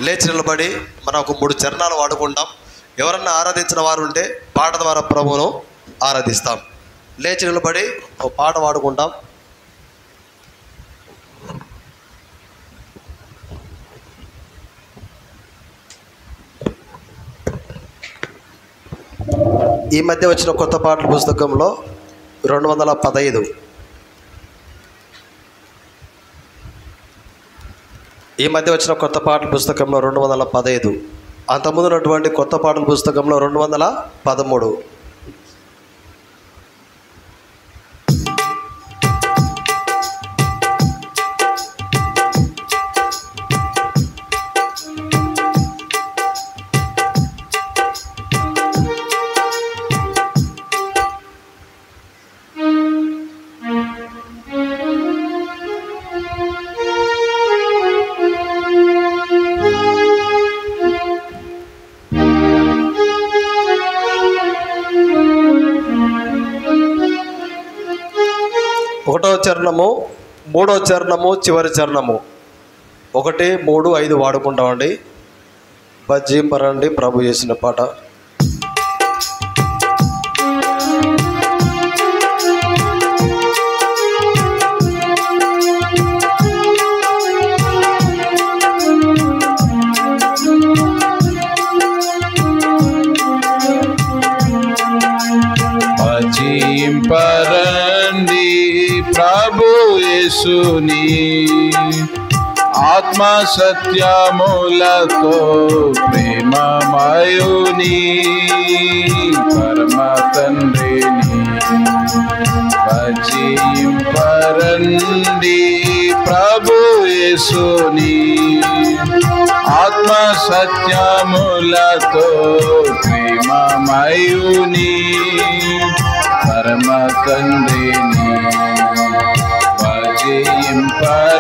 లేచి నిలబడి మనం ఒక 3 చరణాలు వాడుకుంటాం. ఎవరన్నా ఆరాధించిన వారు ఉంటే పాట ద్వారా ప్రభువును ఆరాధిస్తాం. లేచి నిలబడి ఒక పాట వాడుకుంటాం. ఈ మధ్య వచ్చిన కొత్త పాటల పుస్తకంలో 215 ఈ మధ్య వచ్చిన కొత్త పాటల పుస్తకంలో 215 అంతకుముందు ఉన్నటువంటి కొత్త పాటల పుస్తకంలో 213. ఒకటో చరణము, 3వ చరణము, చివరి చరణము 1, 3, 5 వాడుకుంటామండి. భజింపరండి ప్రభు చేసిన పాట. భజింపరండి ప్రభు యేసుని ఆత్మ సత్యములతో ప్రేమమయుని పరమ తండ్రిని. భజింపరండి ప్రభు యేసుని ఆత్మ సత్యములతో ప్రేమమయుని పరమ తండ్రిని. భజింపరండి.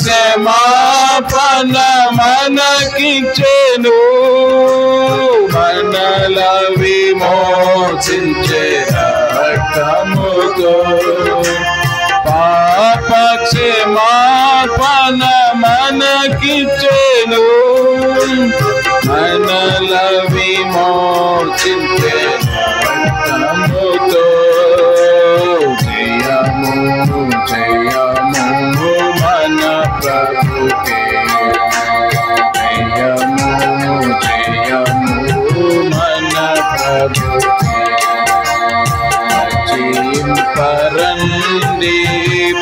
పాపక్షమాపణ మనకిచ్చెను, మనల విమోచించే రక్తముతో. పాపక్షమాపణ మనకిచ్చెను, మనల విమోచించే రక్తముతో. జయము జయము మన ప్రభుకే, జయము జయము మన ప్రభుకే. భజింపరండి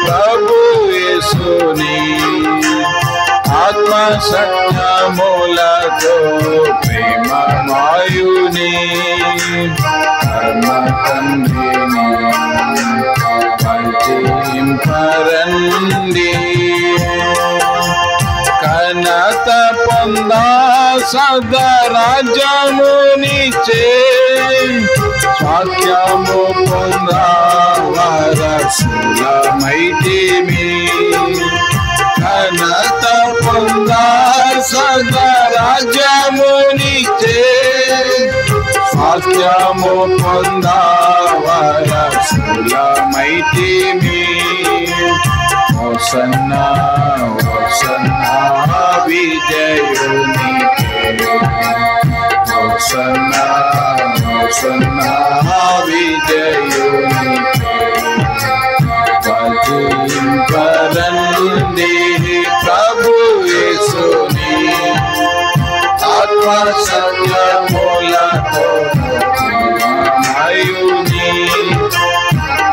ప్రభు యేసుని ఆత్మ సత్యములతో ప్రేమమయుని పరమ తండ్రిని. భజింపరండి. ఘనత పొందా సదా రాజ్యమునిచే, స్వాస్థ్యము పొందా వారసులమైతిమి. ఘనత పొందా సదా రాజ్యమునిచే, స్వాస్థ్యము పొందా వారసులమైతిమి. హోసన్నా హోసన్నా విజయునికే, హోసన్నా హోసన్నా విజయునికే. భజింపరండి ప్రభు యేసుని ఆత్మ సత్యములతో ప్రేమమయుని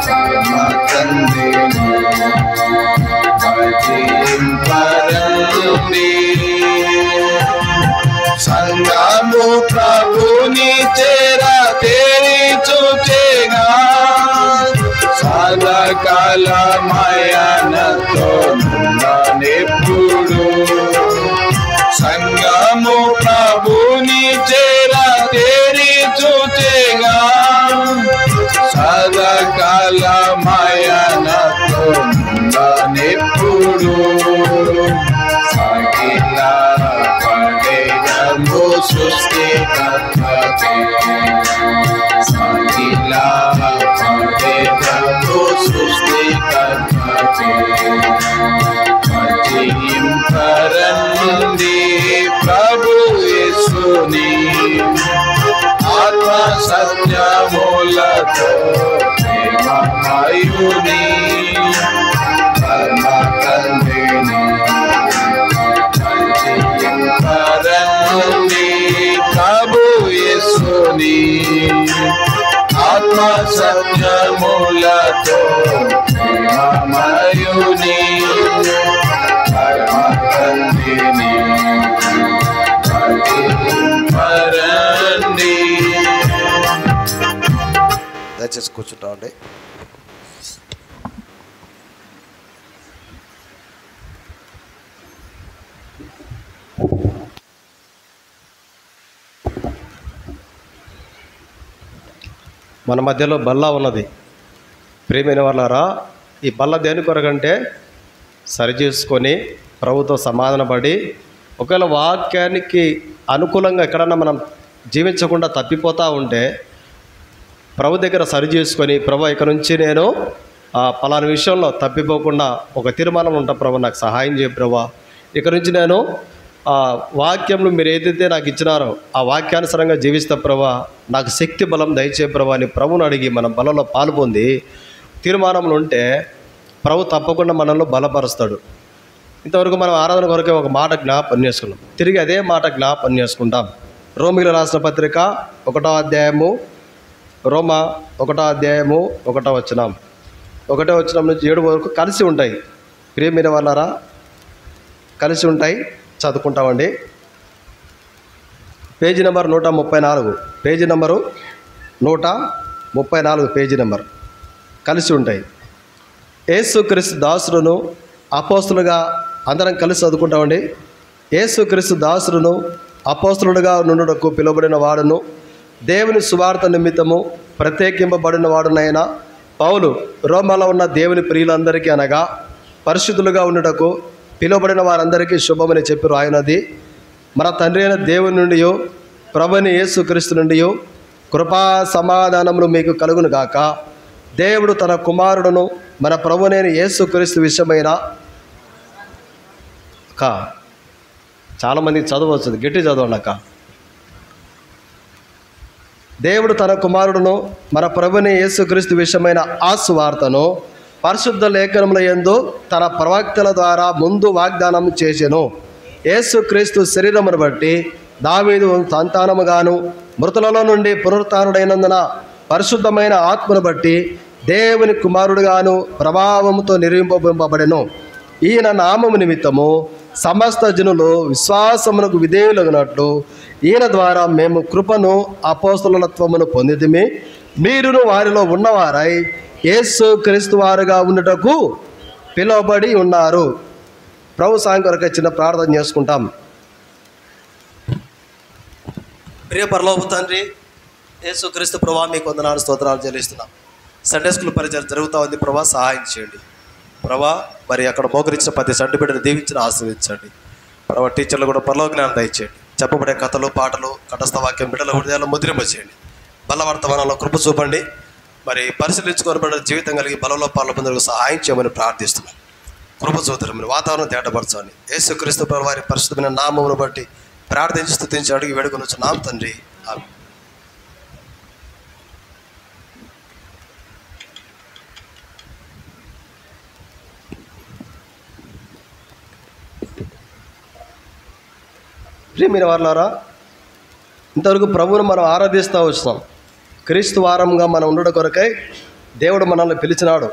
పరమ తండ్రిని. భజింపరండి. సంగము ప్రభుని చేర తేరి చూచేగా, సదాకాలమయనతో నెప్పుడు. సంగము ప్రభుని చేర తేరి చూచేగా, సదాకాలమయనతో నెప్పుడు. సాగిల పడేదము సృష్టికర్తకే, సాగిల పడేదము సృష్టికర్తకే. జయింపరండి ప్రభు యేసుని ఆత్మ సత్యములతో ప్రేమమయుని పరమ తండ్రిని జయింపరండి ప్రభు యేసుని ఆత్మ సత్యములతో ప్రేమమయుని పరమ తండ్రిని జయింపరండి. దయచేసి కూర్చుంటామండి. మన మధ్యలో బల్ల ఉన్నది. ప్రియమైన వాళ్ళారా, ఈ బల్ల దేని కొరకంటే సరిచేసుకొని ప్రభుతో సమాధానపడి ఒకవేళ వాక్యానికి అనుకూలంగా ఎక్కడన్నా మనం జీవించకుండా తప్పిపోతూ ఉంటే ప్రభు దగ్గర సరి చేసుకొని, ప్రభు ఇక నుంచి నేను పలానా విషయంలో తప్పిపోకుండా ఒక తీర్మానం ఉంటా ప్రభు, నాకు సహాయం చేయ ప్రభు, ఇక నుంచి నేను వాక్యంలో మీరు ఏదైతే నాకు ఇచ్చినారో ఆ వాక్యానుసారంగా జీవిస్తా ప్రభా, నాకు శక్తి బలం దయచే ప్రభా అని ప్రభుని అడిగి మనం బలంలో పాలు పొంది తీర్మానంలో ఉంటే ప్రభు తప్పకుండా మనల్ని బలపరుస్తాడు. ఇంతవరకు మనం ఆరాధన కొరకే ఒక మాట జ్ఞాపకం చేసుకున్నాం. తిరిగి అదే మాట జ్ఞాపకం చేసుకుంటాం. రోమిలకు రాసిన పత్రిక 1వ అధ్యాయము, రోమా 1వ అధ్యాయము 1వ వచనం, 1వ వచనం నుంచి 7 వరకు కలిసి ఉంటాయి. ప్రియమైన వాళ్ళారా, కలిసి ఉంటాయి, చదువుకుంటామండి. Page number 134, page number 134, page number కలిసి ఉంటాయి. యేసుక్రీస్తు దాసులను అపోస్తులుగా అందరం కలిసి చదువుకుంటామండి. యేసుక్రీస్తు దాసులను అపోస్తులుగా నుండుటకు పిలువబడిన వాడును, దేవుని సువార్త నిమిత్తము ప్రత్యేకింపబడిన వాడునైనా పౌలు రోమాలో ఉన్న దేవుని ప్రియులందరికీ అనగా పరిశుద్ధులుగా ఉండుటకు పిలువబడిన వారందరికీ శుభమని చెప్పి రాయనది. మన తండ్రి అయిన దేవుని నుండి ప్రభుని యేసుక్రీస్తు నుండి కృపా సమాధానములు మీకు కలుగును గాక. దేవుడు తన కుమారుడును మన ప్రభునైన యేసుక్రీస్తు విషయమైన చాలామందికి చదువు వస్తుంది, గట్టి చదవండి అక్క. దేవుడు తన కుమారుడును మన ప్రభుని యేసుక్రీస్తు విషయమైన ఆ సువార్తను పరిశుద్ధ లేఖనముల యందు తన ప్రవక్తల ద్వారా ముందు వాగ్దానం చేసెను. యేసుక్రీస్తు శరీరమును బట్టి దావీదు సంతానముగాను మృతులలో నుండి పునరుత్థానుడైనందున పరిశుద్ధమైన ఆత్మను బట్టి దేవుని కుమారుడుగాను ప్రభావముతో నిర్మింపబడెను. ఈయన నామము నిమిత్తము సమస్త జనులు విశ్వాసమునకు విధేయులగినట్లు ఈయన ద్వారా మేము కృపను అపోస్తలత్వమును పొందితిమి. మీరును వారిలో ఉన్నవారై యేసు క్రీస్తు వారుగా ఉండుటకు పిలువబడి ఉన్నారు. ప్రభు సాయం కొరకు చిన్న ప్రార్థన చేసుకుంటాం. ప్రియ పరలోక తండ్రి యేసు క్రీస్తు ప్రభా, మీకు వందనాలు స్తోత్రాలు చెల్లిస్తున్నాం. సండే స్కూల్ పరిచయం జరుగుతూ ఉంది ప్రభా, సహాయం చేయండి ప్రభా. మరి అక్కడ మోకరించిన 10 సంటి బిడ్డను దీవించిన ఆశీర్వదించండి ప్రభా. టీచర్లు కూడా పరలోక జ్ఞానం దయచేయండి. చెప్పబడే కథలు, పాటలు, కంఠస్థ వాక్యం బిడ్డల హృదయాల్లో ముద్రింప చేయండి. బలవర్తమానంలో కృప చూపండి. మరి పరిశీలించుకోబడిన జీవితం కలిగి బలంలో పాల్గొందుకు సహాయం చేయమని ప్రార్థిస్తున్నాం. కృప చూద్దరు వాతావరణం తేటపరచండి. యేసుక్రీస్తు ప్రభు వారి పరిశుద్ధమైన నామమును బట్టి ప్రార్థించి స్తుతించి అడిగి వేడుకొని వచ్చిన నామ తండ్రి, ఆమేన్. ప్రియమైన వారలారా, ఇంతవరకు ప్రభువును మనం ఆరాధిస్తూ వచ్చినాం. క్రీస్తు వారంగా మనం ఉండడం కొరకై దేవుడు మనల్ని పిలిచినాడు.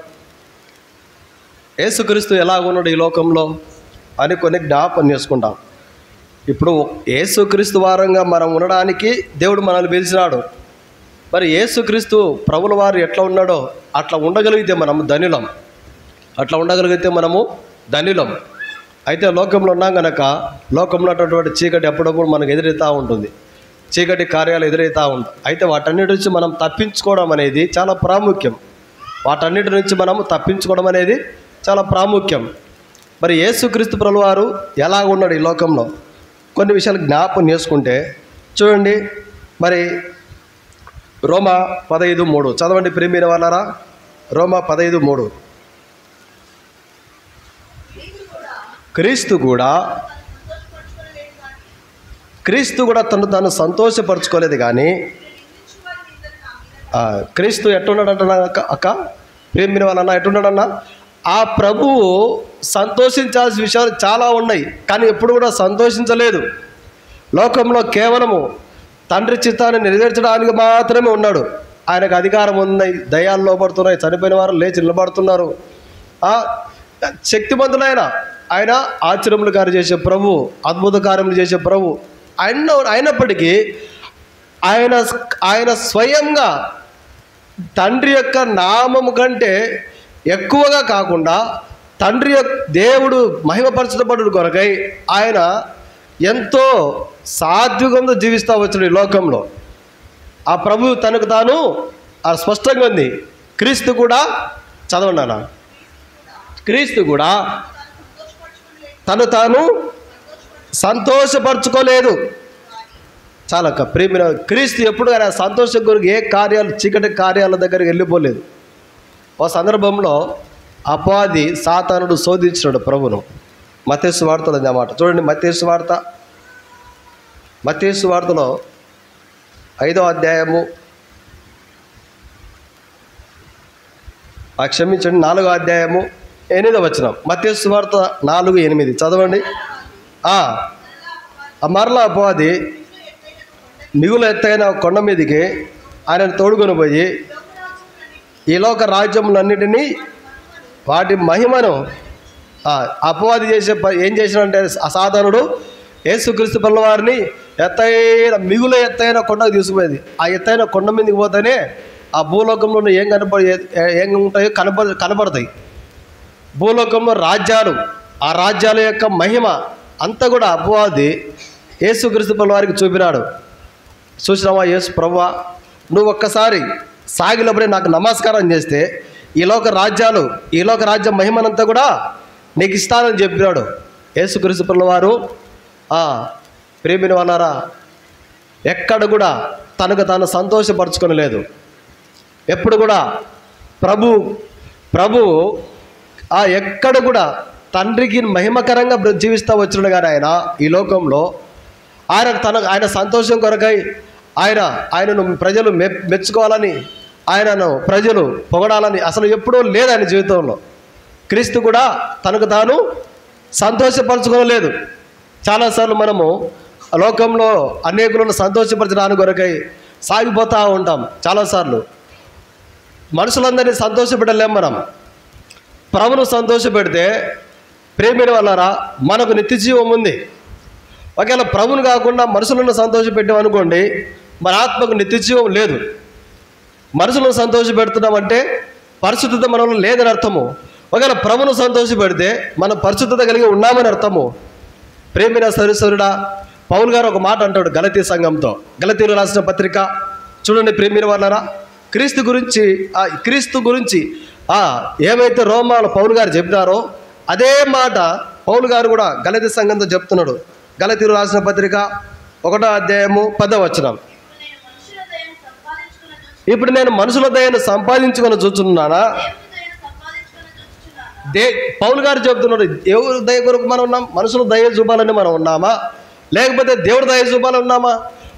యేసుక్రీస్తు ఎలాగున్నాడు ఈ లోకంలో అని కొన్ని జ్ఞాపకం చేసుకుంటాం. ఇప్పుడు యేసుక్రీస్తు వారంగా మనం ఉండడానికి దేవుడు మనల్ని పిలిచినాడు. మరి యేసుక్రీస్తు ప్రభుల వారు ఎట్లా ఉన్నాడో అట్లా ఉండగలిగితే మనము ధన్యులం, అట్లా ఉండగలిగితే మనము ధన్యులం. అయితే లోకంలో ఉన్నాం కనుక లోకంలో ఉన్నటువంటి చీకటి ఎప్పుడప్పుడు మనకు ఎదురవుతూ ఉంటుంది, చీకటి కార్యాలు ఎదురవుతూ ఉంటాయి. అయితే వాటన్నిటి నుంచి మనం తప్పించుకోవడం అనేది చాలా ప్రాముఖ్యం. వాటన్నిటి నుంచి మనము తప్పించుకోవడం అనేది చాలా ప్రాముఖ్యం. మరి యేసుక్రీస్తు ప్రభువారు ఎలా ఉన్నాడు ఈ లోకంలో కొన్ని విషయాలు జ్ఞాపకం చేసుకుంటే చూడండి. మరి రోమా 15:3 చదవండి ప్రియమైన వాళ్ళారా. రోమా 15:3. క్రీస్తు కూడా తను తాను సంతోషపరచుకోలేదు కానీ క్రీస్తు ఎట్టున్నాడంటున్నా అక్క ప్రేమిన వాళ్ళన్నా ఎట్టున్నాడన్నా ఆ ప్రభువు సంతోషించాల్సిన విషయాలు చాలా ఉన్నాయి, కానీ ఎప్పుడు కూడా సంతోషించలేదు. లోకంలో కేవలము తండ్రి చిత్తాన్ని నెరవేర్చడానికి మాత్రమే ఉన్నాడు. ఆయనకు అధికారం ఉన్నాయి, దయ్యాలు లోపడుతున్నాయి, చనిపోయిన వారు లేచి నిలబడుతున్నారు. శక్తివంతులైన ఆయన ఆశ్చర్యములు కార్యం చేసే ప్రభు, అద్భుత కార్యములు చేసే ప్రభు అయినప్పటికీ ఆయన స్వయంగా తండ్రి యొక్క నామము కంటే ఎక్కువగా కాకుండా తండ్రి యొక్క దేవుడు మహిమపరచబడు కొరకై ఆయన ఎంతో సాత్వికంతో జీవిస్తూ వచ్చాడు ఈ లోకంలో. ఆ ప్రభు తనకు తాను స్పష్టంగా ఉంది. క్రీస్తు కూడా చదవండి, క్రీస్తు కూడా తను తాను సంతోషపరచుకోలేదు. చాలా ప్రేమిన క్రీస్తు ఎప్పుడు ఆయన సంతోషం కొరకు ఏ కార్యాలు చీకటి కార్యాల దగ్గరికి వెళ్ళిపోలేదు. ఓ సందర్భంలో అపవాది సాతానుడు శోధించినాడు ప్రభును. మత్తయి సువార్తలో అన్నమాట చూడండి. మత్తయి సువార్తలో 5వ అధ్యాయము క్షమించండి 4వ అధ్యాయము 8వ వచనం. మత్తయి సువార్త 4:8 చదవండి. మరలా అపవాది మిగులు ఎత్తైన కొండ మీదకి ఆయనను తోడుకొని పోయి ఈ లోక రాజ్యములన్నిటినీ వాటి మహిమను అపవాది ఏం చేసినంటే అసాధారణుడు యేసుక్రీస్తు పిల్లవారిని మిగులు ఎత్తైన కొండకు తీసుకుపోయేది. ఆ ఎత్తైన కొండ మీదకి పోతేనే ఆ భూలోకంలో ఏం ఉంటాయో కనపడతాయి. భూలోకంలో రాజ్యాలు, ఆ రాజ్యాల యొక్క మహిమ అంతా కూడా అపవాది యేసుక్రీస్తు పిల్లవారికి చూపినాడు. చూసినావా యేసు ప్రభువా, నువ్వు ఒక్కసారి సాగిలప్పుడే నాకు నమస్కారం చేస్తే ఈ లోక రాజ్య మహిమనంతా కూడా నీకు ఇస్తానని చెప్పినాడు యేసుక్రీస్తు పిల్లవారు. ప్రేమిన వాళ్ళారా, ఎక్కడ కూడా తనకు తాను సంతోషపరచుకొనలేదు. ఎప్పుడు కూడా ప్రభు ఎక్కడ కూడా తండ్రికి మహిమకరంగా జీవిస్తూ వచ్చినాడు. కానీ ఆయన ఈ లోకంలో ఆయన సంతోషం కొరకై ఆయనను ప్రజలు మెచ్చుకోవాలని, ఆయనను ప్రజలు పొగడాలని అసలు ఎప్పుడూ లేదు ఆయన జీవితంలో. క్రీస్తు కూడా తనకు తాను సంతోషపరచుకోలేదు. చాలాసార్లు మనము లోకంలో అనేకులను సంతోషపరచడానికి కొరకై సాగిపోతూ ఉంటాం. చాలాసార్లు మనుషులందరినీ సంతోషపెట్టలేం. మనం ప్రభును సంతోషపెడితే ప్రేమిన వాళ్ళారా మనకు నిత్య జీవం ఉంది. ఒకవేళ ప్రభుని కాకుండా మనుషులను సంతోషపెట్టామనుకోండి, మన ఆత్మకు నిత్య జీవం లేదు. మనుషులను సంతోషపెడుతున్నామంటే పరిశుద్ధత మనలో లేదని అర్థము. ఒకవేళ ప్రభును సంతోషపెడితే మనం పరిశుద్ధత కలిగి ఉన్నామని అర్థము. ప్రేమిన సరిసరుడా పౌలు గారు ఒక మాట అంటాడు గలతీ సంఘంతో. గలతీలు రాసిన పత్రిక చూడండి. ప్రేమిన వాళ్ళారా, క్రీస్తు గురించి ఏమైతే రోమాలో పౌలు గారు చెప్పినారో అదే మాట పౌలు గారు కూడా గలతీ సంఘంతో చెప్తున్నాడు. గలతీలు రాసిన పత్రిక 1వ అధ్యాయము 10వ వచనం. ఇప్పుడు నేను మనుషుల దయను సంపాదించుకొని చూస్తున్నానా? పౌలు గారు చెప్తున్నాడు, ఎవరి దయ కొరకు మనం ఉన్నాం? మనుషుల దయ చూపాలని మనం ఉన్నామా, లేకపోతే దేవుడు దయ చూపాలని ఉన్నామా?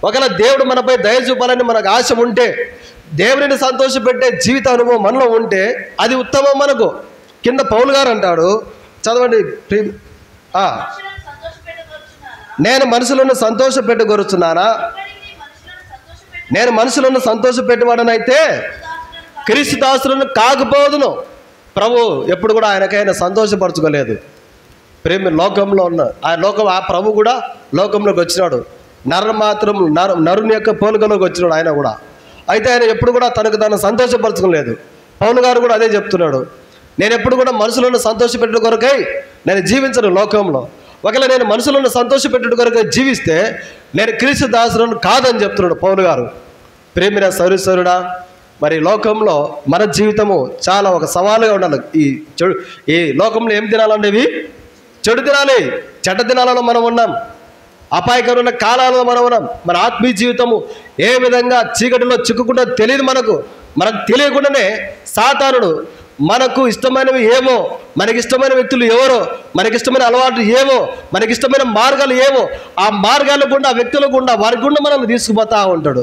ఒకవేళ దేవుడు మనపై దయ చూపాలని మనకు ఆశ ఉంటే, దేవుడిని సంతోషపెట్టే జీవిత అనుభవం మనలో ఉంటే అది ఉత్తమం మనకు. కింద పౌలు గారు అంటాడు, చదవండి. నేను మనుషులను సంతోషపెట్టగొరుచున్నానా? నేను మనుషులను సంతోషపెట్టేవాడనైతే క్రీస్తు దాసులను కాకపోదును. ప్రభు ఎప్పుడు కూడా ఆయనకైనా సంతోషపరచుకోలేదు. లోకంలో ఉన్న ఆ ప్రభు కూడా లోకంలోకి వచ్చినాడు. నరుని యొక్క పోలికలోకి వచ్చినాడు ఆయన కూడా. అయితే ఆయన ఎప్పుడు కూడా తనకు తాను సంతోషపరచుకోలేదు. పౌలు గారు కూడా అదే చెప్తున్నాడు. నేను ఎప్పుడు కూడా మనుషులను సంతోషపెట్టే కొరకై నేను జీవించను లోకంలో. ఒకవేళ నేను మనుషులను సంతోషపెట్టే కొరకై జీవిస్తే నేను క్రీస్తు దాసులను కాదని చెప్తున్నాడు పౌలు గారు. ప్రేమిన సౌరీశ్వరుడా, మరి లోకంలో మన జీవితము చాలా ఒక సవాలుగా ఉండాలి. ఈ లోకంలో ఏం దినాలనేవి చెడు దినాలే. చెడ్డ దినాలలో మనం ఉన్నాం. అపాయకరమైన కాలాలలో మనం ఉన్నాం. మన ఆత్మీయ జీవితము ఏ విధంగా చీకటిలో చిక్కుకుంటో తెలియదు. మనకు తెలియకుండానే సాతానుడు మనకు ఇష్టమైనవి ఏమో, మనకిష్టమైన వ్యక్తులు ఎవరో, మనకిష్టమైన అలవాట్లు ఏవో, మనకిష్టమైన మార్గాలు ఏవో, ఆ మార్గాల గుండా, ఆ వ్యక్తుల గుండా, వారి గుండా మనల్ని తీసుకుపోతా ఉంటాడు.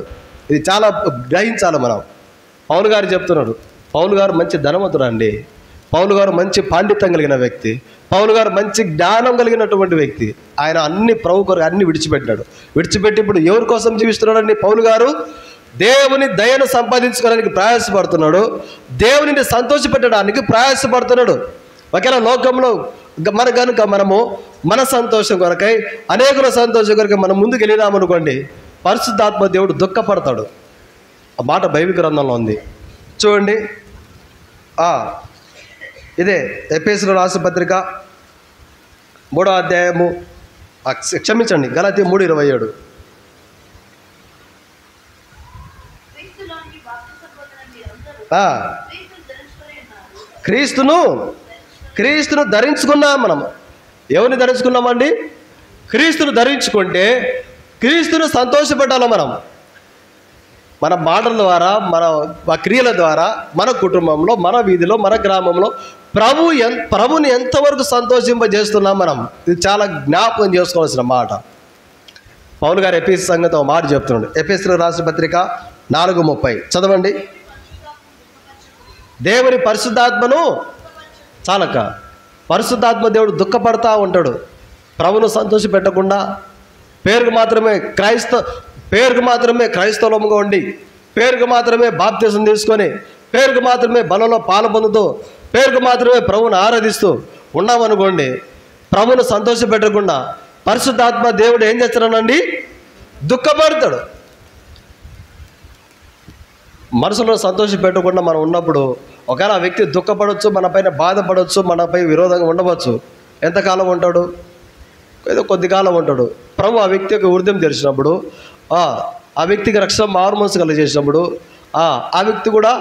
ఇది చాలా గ్రహించాలి మనం. పౌలు గారు చెప్తున్నాడు. పౌలు గారు మంచి ధనవంతుడు అండి. పౌలు గారు మంచి పాండిత్యం కలిగిన వ్యక్తి. పౌలు గారు మంచి జ్ఞానం కలిగినటువంటి వ్యక్తి. ఆయన అన్ని ప్రభు కొరకు అన్ని విడిచిపెట్టాడు. విడిచిపెట్టి ఇప్పుడు ఎవరి కోసం జీవిస్తున్నాడండి? పౌలు గారు దేవుని దయను సంపాదించుకోవడానికి ప్రయాసపడుతున్నాడు. దేవునిని సంతోషపెట్టడానికి ప్రయాసపడుతున్నాడు. ఒకవేళ లోకంలో కనుక మనము మన సంతోషం కొరకై, అనేకుల సంతోషం కొరకై మనం ముందుకు వెళ్ళినామనుకోండి, పరిశుద్ధాత్మ దేవుడు దుఃఖపడతాడు. ఆ మాట బైబిల్ గ్రంథంలో ఉంది చూడండి. ఇదే ఎఫెసీయులకు రాసిన పత్రిక 3వ అధ్యాయము, క్షమించండి, గలాతీ 3:27. క్రీస్తును ధరించుకున్నాం. మనం ఎవరిని ధరించుకున్నామండి? క్రీస్తును ధరించుకుంటే క్రీస్తును సంతోషపెట్టాలి. మన మాటల ద్వారా, మన క్రియల ద్వారా, మన కుటుంబంలో, మన వీధిలో, మన గ్రామంలో ప్రభుని ఎంతవరకు సంతోషింపజేస్తున్నాం మనం? ఇది చాలా జ్ఞాపకం చేసుకోవాల్సిన మాట. పౌలు గారు ఎఫెసీ సంగతి ఒక మాట చెప్తున్నాడు. ఎఫెసీయులకు రాసిన పత్రిక 4:30 చదవండి. దేవుని పరిశుద్ధాత్మను చాలక పరిశుద్ధాత్మ దేవుడు దుఃఖపడతా ఉంటాడు. ప్రభును సంతోష పెట్టకుండా పేరుకు మాత్రమే క్రైస్తవులుగా ఉండి, పేరుకు మాత్రమే బాప్తిసం తీసుకొని, పేరుకు మాత్రమే బలంలో పాలు పొందుతూ, పేరుకు మాత్రమే ప్రభువును ఆరాధిస్తూ ఉన్నామనుకోండి, ప్రభువును సంతోష పెట్టకుండా పరిశుద్ధాత్మ దేవుడు ఏం చేస్తాడనండి? దుఃఖపడతాడు. మనసులో సంతోష పెట్టకుండా మనం ఉన్నప్పుడు ఒకవేళ ఆ వ్యక్తి దుఃఖపడవచ్చు, మనపైన బాధపడవచ్చు, మనపై విరోధంగా ఉండవచ్చు. ఎంతకాలం ఉంటాడు? ఏదో కొద్ది కాలం ఉంటాడు. ప్రభు ఆ వ్యక్తి యొక్క హృదయం తెరిచినప్పుడు, ఆ వ్యక్తికి రక్షణ మారుమనసు కలిగజేసినప్పుడు ఆ వ్యక్తి కూడా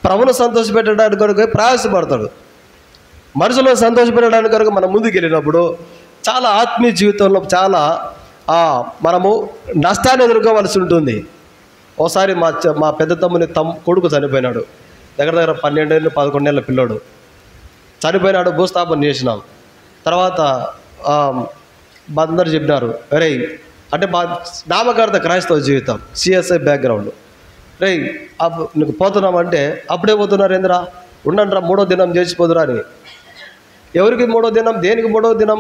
ప్రభును సంతోషపెట్టడానికి కొరకు ప్రయాసపడతాడు. మనసులో సంతోషపెట్టడానికి కొరకు మనం ముందుకు వెళ్ళినప్పుడు చాలా ఆత్మీయ జీవితంలో చాలా మనము నష్టాన్ని ఎదుర్కోవాల్సి ఉంటుంది. ఓసారి మా పెద్ద తమ్ముని కొడుకు చనిపోయినాడు. దగ్గర 12-11 ఏళ్ళ పిల్లోడు చనిపోయినాడు. భూస్థాపన చేసినాం. తర్వాత అందరు చెప్పినారు, రే అంటే మా నామకార్థ క్రైస్తవ జీవితం, సిఎస్ఐ బ్యాక్గ్రౌండ్. రే నీకు పోతున్నామంటే అప్పుడే పోతున్నారు ఏంద్రా, ఉండండిరా, 3వ దినం చేసిపోదురా అని. ఎవరికి 3వ దినం? దేనికి 3వ దినం?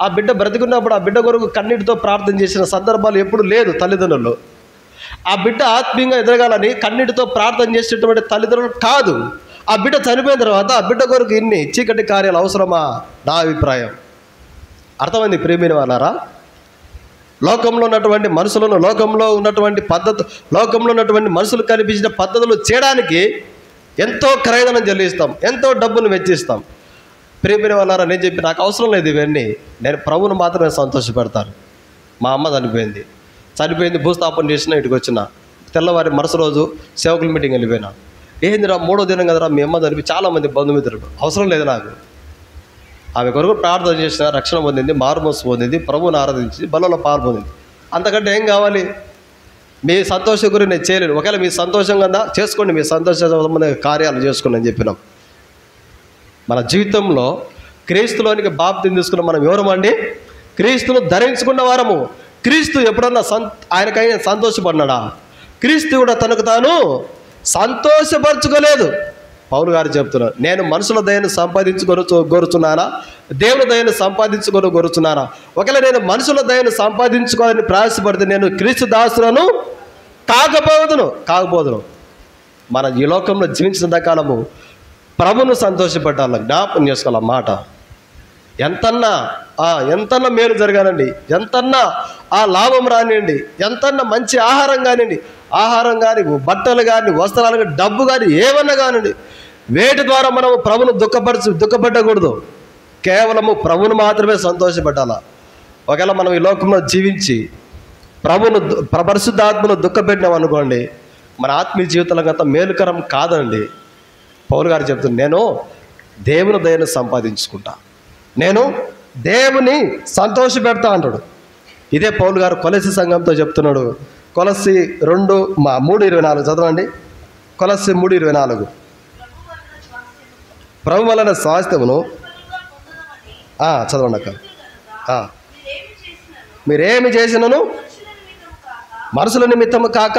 ఆ బిడ్డ బ్రతికున్నప్పుడు ఆ బిడ్డ కొరకు కన్నీటితో ప్రార్థన చేసిన సందర్భాలు ఎప్పుడు లేదు తల్లిదండ్రులు. ఆ బిడ్డ ఆత్మీయంగా ఎదగాలని కన్నీటితో ప్రార్థన చేసేటువంటి తల్లిదండ్రులు కాదు. ఆ బిడ్డ చనిపోయిన తర్వాత ఆ బిడ్డ కొరకు ఇన్ని చీకటి కార్యాలు అవసరమా? నా అభిప్రాయం. అర్థమైంది ప్రియమైన వాళ్ళారా? లోకంలో ఉన్నటువంటి మనుషులను, లోకంలో ఉన్నటువంటి మనుషులు కనిపించిన పద్ధతులు చేయడానికి ఎంతో ఖరీదనం చెల్లిస్తాం, ఎంతో డబ్బును వెచ్చిస్తాం. ప్రియమైన వాళ్ళారా, నేను చెప్పి నాకు అవసరం లేదు ఇవన్నీ. నేను ప్రభువును మాత్రమే సంతోషపెడతాను. మా అమ్మ చనిపోయింది, భూస్థాపన చేసిన, ఇటుకు వచ్చిన తెల్లవారి మరుసటి రోజు సేవకుల మీటింగ్ వెళ్ళిపోయినా. ఏందిరా 3వ దినం కదరా మీ అమ్మ చనిపోయి, చాలామంది బంధుమిత్రులు. అవసరం లేదు నాకు. ఆమె కొరకు ప్రార్థన చేసిన, రక్షణ పొందింది, మారుమనసు పొందింది, ప్రభువుని ఆరాధించింది, బలలో పాలు పొందింది. అంతకంటే ఏం కావాలి? మీ సంతోషం గురించి నేను చేయలేను. ఒకవేళ మీ సంతోషం కదా చేసుకోండి, మీ సంతోష సంబంధమైన కార్యాలు చేసుకోండి అని చెప్పినాం. మన జీవితంలో క్రీస్తులోనికి బాప్తిని తీసుకున్న మనం ఎవరమండి? క్రీస్తును ధరించుకున్న వారము. క్రీస్తు ఎప్పుడన్నా ఆయనకైనా సంతోషపడినాడా? క్రీస్తు కూడా తనకు తాను సంతోషపరచుకోలేదు. పౌలు గారు చెప్తున్నారు, నేను మనుషుల దయను కోరుచున్నానా, దేవుని దయను కోరుచున్నానా? ఒకవేళ నేను మనుషుల దయను సంపాదించుకోవాలని ప్రయాసపడితే నేను క్రీస్తు దాసులను కాకపోదును. మన ఈ లోకంలో జీవించిన కాలము ప్రభును సంతోషపెట్టాలి, జ్ఞాపకం చేసుకోవాలి. మాట ఎంతన్నా మేలు జరగానండి, ఎంతన్నా లాభం రానివ్వండి, ఎంతన్నా మంచి ఆహారం కానివ్వండి, ఆహారం కానీ, బట్టలు కానీ, వస్త్రాలు కానీ, డబ్బు కానీ, ఏమన్నా కానివ్వండి, వేటి ద్వారా మనము ప్రభును దుఃఖపెట్టకూడదు. కేవలము ప్రభును మాత్రమే సంతోషపెట్టాలా. ఒకవేళ మనం ఈ లోకంలో జీవించి పరిశుద్ధాత్మను దుఃఖపెట్టినాం అనుకోండి, మన ఆత్మీయ జీవితాలకు అంత మేలుకరం కాదండి. పౌలు గారు చెప్తున్నారు, నేను దేవుని దయను సంపాదించుకుంటా, నేను దేవుని సంతోషపెడతా అంటాడు. ఇదే పౌలు గారు కొలస్సీ సంఘంతో చెప్తున్నాడు. కొలస్సీ 3:24 చదవండి. కొలస్సీ 3:24. ప్రభు వలన స్వాస్థ్యమును చదవండి అక్క. మీరేమి చేసినను మనుషుల నిమిత్తము కాక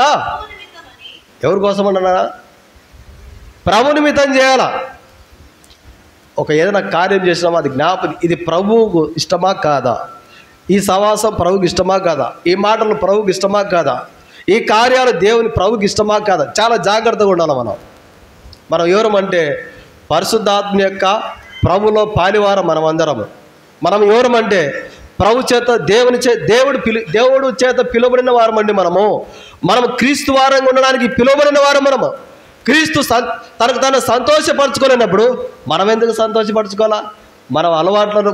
ఎవరి కోసం అన్నా ప్రభు నిమిత్తం చేయాలా. ఒక ఏదైనా కార్యం చేసినామో అది ఇది ప్రభువుకు ఇష్టమా కాదా, ఈ సవాసం ప్రభువుకి ఇష్టమా కాదా, ఈ మాటలు ప్రభువుకి ఇష్టమా కాదా, ఈ కార్యాలు దేవుని ప్రభువుకి ఇష్టమా కాదా, చాలా జాగ్రత్తగా ఉండాలి. మనం ఎవరమంటే పరిశుద్ధాత్మ యొక్క ప్రభులో పాలివారం మనం అందరము. మనం ఎవరమంటే ప్రభు చేత దేవుడు చేత పిలువబడిన వారమండి. మనము క్రీస్తు వారంగా ఉండడానికి పిలువబడిన వారం. మనము క్రీస్తు తనకు తను సంతోషపరచుకోలేనప్పుడు మనం ఎందుకు సంతోషపరచుకోవాలా? మన అలవాట్లను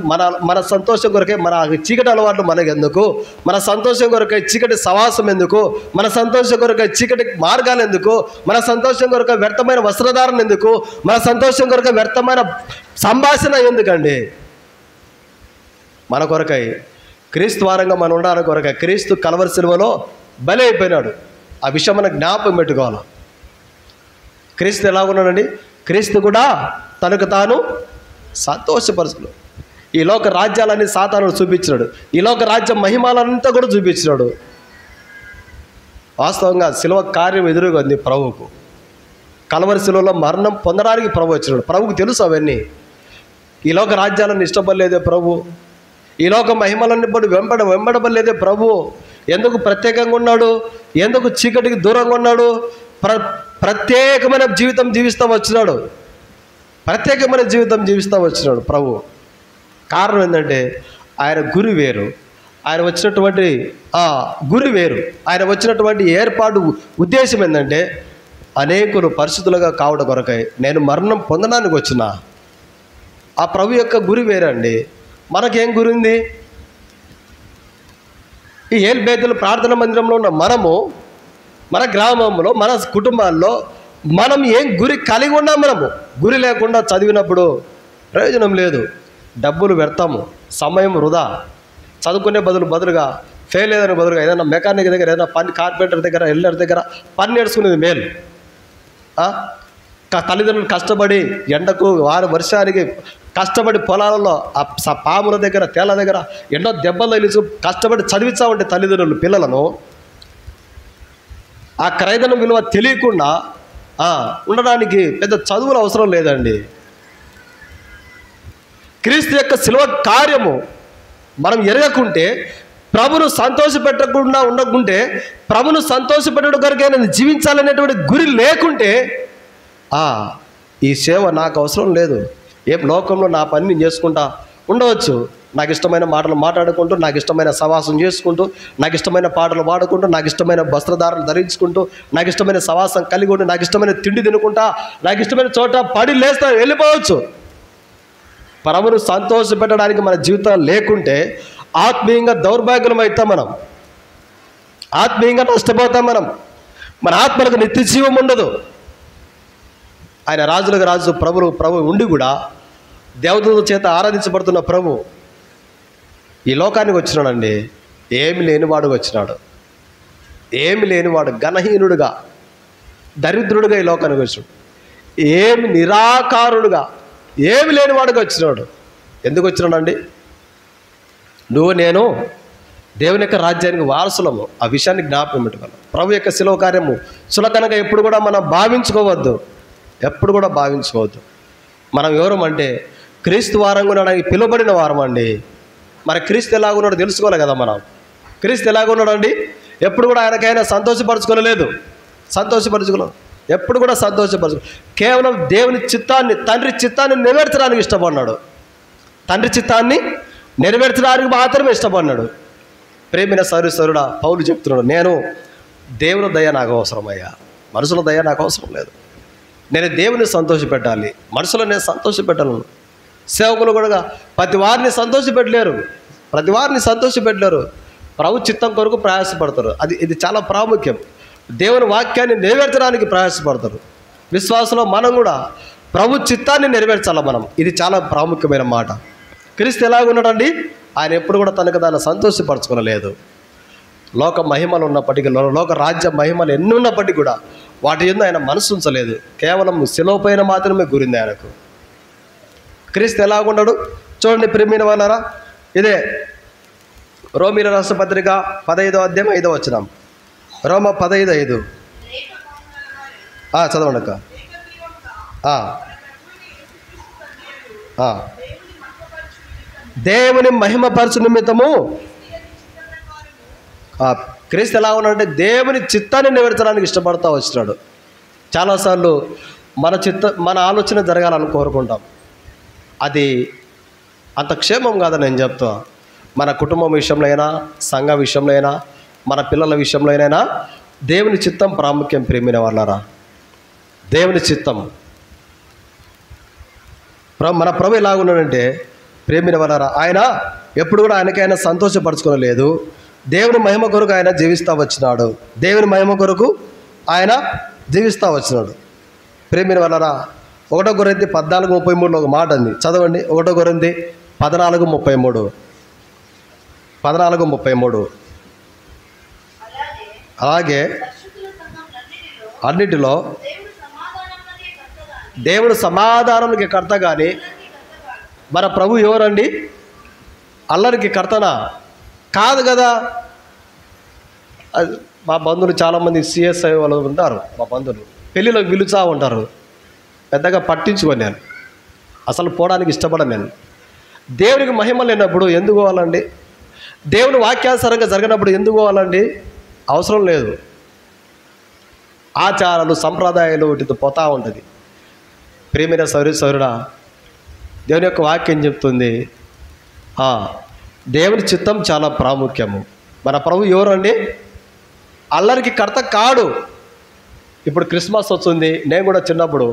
మన సంతోషం కొరకే, మన చీకటి అలవాట్లు మనకు ఎందుకు, మన సంతోషం కొరకే చీకటి సవాసం ఎందుకు, మన సంతోషం కొరకే చీకటి మార్గాలు ఎందుకు, మన సంతోషం కొరకే వ్యర్థమైన వస్త్రధారణ ఎందుకు, మన సంతోషం కొరకే వ్యర్థమైన సంభాషణ ఎందుకండి? మన కొరకై క్రీస్తు వారంగా మనం ఉండాలని కొరకై క్రీస్తు కల్వరి సిలువలో బలి అయిపోయినాడు. ఆ విషయం మనం జ్ఞాపకం పెట్టుకోవాలి. క్రీస్తు ఎలాగున్నాడండి? క్రీస్తు కూడా తనకు తాను సంతోషపరుచుకున్నాడు. ఈ లోక రాజ్యాలన్నీ సాతానుడు చూపించినాడు. ఈ లోక రాజ్యం మహిమాలంతా కూడా చూపించినాడు. వాస్తవంగా శిలువ కార్యం ఎదురుగా ఉంది ప్రభువుకు. కల్వరి శిలువలో మరణం పొందడానికి ప్రభు వచ్చినాడు. ప్రభువుకు తెలుసు అవన్నీ. ఈ లోక రాజ్యాలను ఇష్టపడలేదే ప్రభు, ఈ లోక మహిమలన్నీ బట్టి వెంబడబడలేదే ప్రభు. ఎందుకు ప్రత్యేకంగా ఉన్నాడు? ఎందుకు చీకటికి దూరంగా ఉన్నాడు? ప్రత్యేకమైన జీవితం జీవిస్తూ వచ్చినాడు. ప్రత్యేకమైన జీవితం జీవిస్తూ వచ్చినాడు ప్రభు. కారణం ఏంటంటే ఆయన గురి వేరు, ఆయన వచ్చినటువంటి గురి వేరు, ఆయన వచ్చినటువంటి ఏర్పాటు ఉద్దేశం ఏంటంటే అనేకులు పరిశుద్ధులుగా కావడం కొరకై నేను మరణం పొందడానికి వచ్చిన. ఆ ప్రభు యొక్క గురి వేరండి. మనకేం గురి ఉంది? ఈ ఏల్బేతుల ప్రార్థన మందిరంలో ఉన్న మనము, మన గ్రామంలో, మన కుటుంబాల్లో మనం ఏం గురి కలిగి ఉన్నాం? మనము గురి లేకుండా చదివినప్పుడు ప్రయోజనం లేదు. డబ్బులు వ్యర్థము, సమయం వృధా. చదువుకునే బదులుగా ఫెయిల్ అయ్యేదానికి బదులుగా ఏదైనా మెకానిక్ దగ్గర, ఏదైనా పని కార్పెంటర్ దగ్గర, ఎల్లర్ దగ్గర పని నేర్చుకునేది మేలు. తల్లిదండ్రులు కష్టపడి ఎండకు వర్షానికి కష్టపడి పొలాలలో పాముల దగ్గర, తేళ్ల దగ్గర ఎన్నో దెబ్బలు తగిలించు కష్టపడి చదివించా ఉంటే తల్లిదండ్రులు పిల్లలను ఆ క్రైదనం విలువ తెలియకుండా ఉండడానికి పెద్ద చదువులు అవసరం లేదండి. క్రీస్తు యొక్క శిలువ కార్యము మనం ఎరగకుంటే, ప్రభును సంతోషపెట్టకుండా ఉండకుంటే, ప్రభును సంతోషపెట్టడం కొరకైనా జీవించాలనేటువంటి గురి లేకుంటే ఈ సేవ నాకు అవసరం లేదు. లోకంలో నా పని నేను చేసుకుంటా ఉండవచ్చు. నాకు ఇష్టమైన మాటలు మాట్లాడుకుంటూ, నాకు ఇష్టమైన సవాసం చేసుకుంటూ, నాకు ఇష్టమైన పాటలు పాడుకుంటూ, నాకు ఇష్టమైన వస్త్రధారణ ధరించుకుంటూ, నాకు ఇష్టమైన సవాసం కలిగి ఉండి, నాకు ఇష్టమైన తిండి తినుకుంటా, నాకు ఇష్టమైన చోట పడి లేస్తా వెళ్ళిపోవచ్చు. ప్రభును సంతోషపెట్టడానికి మన జీవితం లేకుంటే ఆత్మీయంగా దౌర్భాగ్యం అవుతాం. మనం ఆత్మీయంగా నష్టపోతాం. మన ఆత్మలకు నిత్య జీవం ఉండదు. ఆయన రాజులకు రాజు, ప్రభు ఉండి కూడా దేవతల చేత ఆరాధించబడుతున్న ప్రభు ఈ లోకానికి వచ్చినాడండి. ఏమి లేనివాడుగా వచ్చినాడు. ఏమి లేనివాడు, ఘనహీనుడుగా, దరిద్రుడుగా ఈ లోకానికి వచ్చినాడు. ఏమి నిరాకారుడుగా, ఏమి లేనివాడుగా వచ్చినాడు. ఎందుకు వచ్చినాడండి? నువ్వు నేను దేవుని యొక్క రాజ్యానికి వారసులము. ఆ విషయాన్ని జ్ఞాపకం పెట్టుకోవాలి. ప్రభు యొక్క శిలువ కార్యము చులకనగా ఎప్పుడు కూడా మనం భావించుకోవద్దు. ఎప్పుడు కూడా భావించుకోవద్దు. మనం ఎవరమంటే క్రీస్తు వారంగా ఉండడానికి పిలువబడిన వారం అండి. మరి క్రీస్తు ఎలాగున్నాడో తెలుసుకోవాలి కదా మనం. క్రీస్తు ఎలాగున్నాడండి? ఎప్పుడు కూడా ఆయనకైనా సంతోషపరచుకోలేదు. ఎప్పుడు కూడా కేవలం దేవుని చిత్తాన్ని, తండ్రి చిత్తాన్ని నెరవేర్చడానికి ఇష్టపడినాడు. తండ్రి చిత్తాన్ని నెరవేర్చడానికి మాత్రమే ఇష్టపడినాడు. ప్రేమైన సరుడా పౌలు చెప్తున్నాడు, నేను దేవుని దయ నాకు అవసరమయ్యా, మనుషుల దయ నాకు అవసరం లేదు. నేను దేవుని సంతోషపెట్టాలి, మనుషులను నేను సంతోషపెట్టాలను. సేవకులు కూడా ప్రతి వారిని సంతోషపెట్టలేరు. ప్రభు చిత్తం కొరకు ప్రయాసపడతారు. ఇది చాలా ప్రాముఖ్యం. దేవుని వాక్యాన్ని నెరవేర్చడానికి ప్రయాసపడతారు. విశ్వాసంలో మనం కూడా ప్రభు చిత్తాన్ని నెరవేర్చాలి మనం. ఇది చాలా ప్రాముఖ్యమైన మాట. క్రీస్తు ఎలాగున్నాడండి? ఆయన ఎప్పుడు కూడా తనకు దాన్ని సంతోషపరచుకోలేదు. లోక మహిమలు ఉన్నప్పటికీ, లోక రాజ్య మహిమలు ఎన్ని ఉన్నప్పటికీ కూడా వాటి యందు ఆయన మనసు ఉంచలేదు. కేవలం శిలువ పైన మాత్రమే గురింది ఆయనకు. క్రీస్తు ఎలాగున్నాడు చూడండి ప్రియమైన వాళ్ళారా. ఇదే రోమీల రాష్ట్ర పత్రిక 15వ అధ్యాయం 5వ వచనం. రోమ 15:5. చదవండి అక్క. దేవుని మహిమపరచు నిమిత్తము క్రీస్తు ఎలా ఉన్నాడంటే దేవుని చిత్తాన్ని నెరవేర్చడానికి ఇష్టపడతా వచ్చినాడు. చాలాసార్లు మన ఆలోచన జరగాలని కోరుకుంటాం. అది అంత క్షేమం కాదని నేను చెప్తా. మన కుటుంబం విషయంలో అయినా, సంఘ విషయంలో అయినా, మన పిల్లల విషయంలో అయినా దేవుని చిత్తం ప్రాముఖ్యం ప్రేమిన వాళ్ళారా. దేవుని చిత్తం. మన ప్రభు ఎలాగున్నాడంటే ప్రేమిన వాళ్ళారా, ఆయన ఎప్పుడు కూడా ఆయనకైనా సంతోషపరచుకోలేదు. దేవుని మహిమ కొరకు ఆయన జీవిస్తూ వచ్చినాడు. దేవుని మహిమ కొరకు ఆయన జీవిస్తూ వచ్చినాడు. ప్రేమిన వాళ్ళారా, 1 కొరింథీ 14:33 ఒక మాట ఉంది, చదవండి. 1 కొరింథీ 14:33. అలాగే అన్నిటిలో దేవుడు సమాధానానికి కర్త. కానీ మన ప్రభు ఎవరండి? అల్లరికి కర్తనా? కాదు కదా. మా బంధువులు చాలామంది సిఎస్ఐ వాళ్ళు ఉంటారు. మా బంధువులు పెళ్ళిలోకి పిలుచా ఉంటారు. పెద్దగా పట్టించుకొని నేను అసలు పోవడానికి ఇష్టపడను. నేను దేవునికి మహిమ లేనప్పుడు ఎందుకు పోవాలండి? దేవుని వాక్యానుసారంగా జరిగినప్పుడు ఎందుకు పోవాలండి? అవసరం లేదు. ఆచారాలు సంప్రదాయాలు వీటితో పోతూ ఉంటుంది. ప్రియమైన సౌరుడా, దేవుని యొక్క వాక్యం చెప్తుంది దేవుని చిత్తం చాలా ప్రాముఖ్యము. మన ప్రభు ఎవరండి? అల్లరికి కర్త కాడు. ఇప్పుడు క్రిస్మస్ వస్తుంది. నేను కూడా చిన్నప్పుడు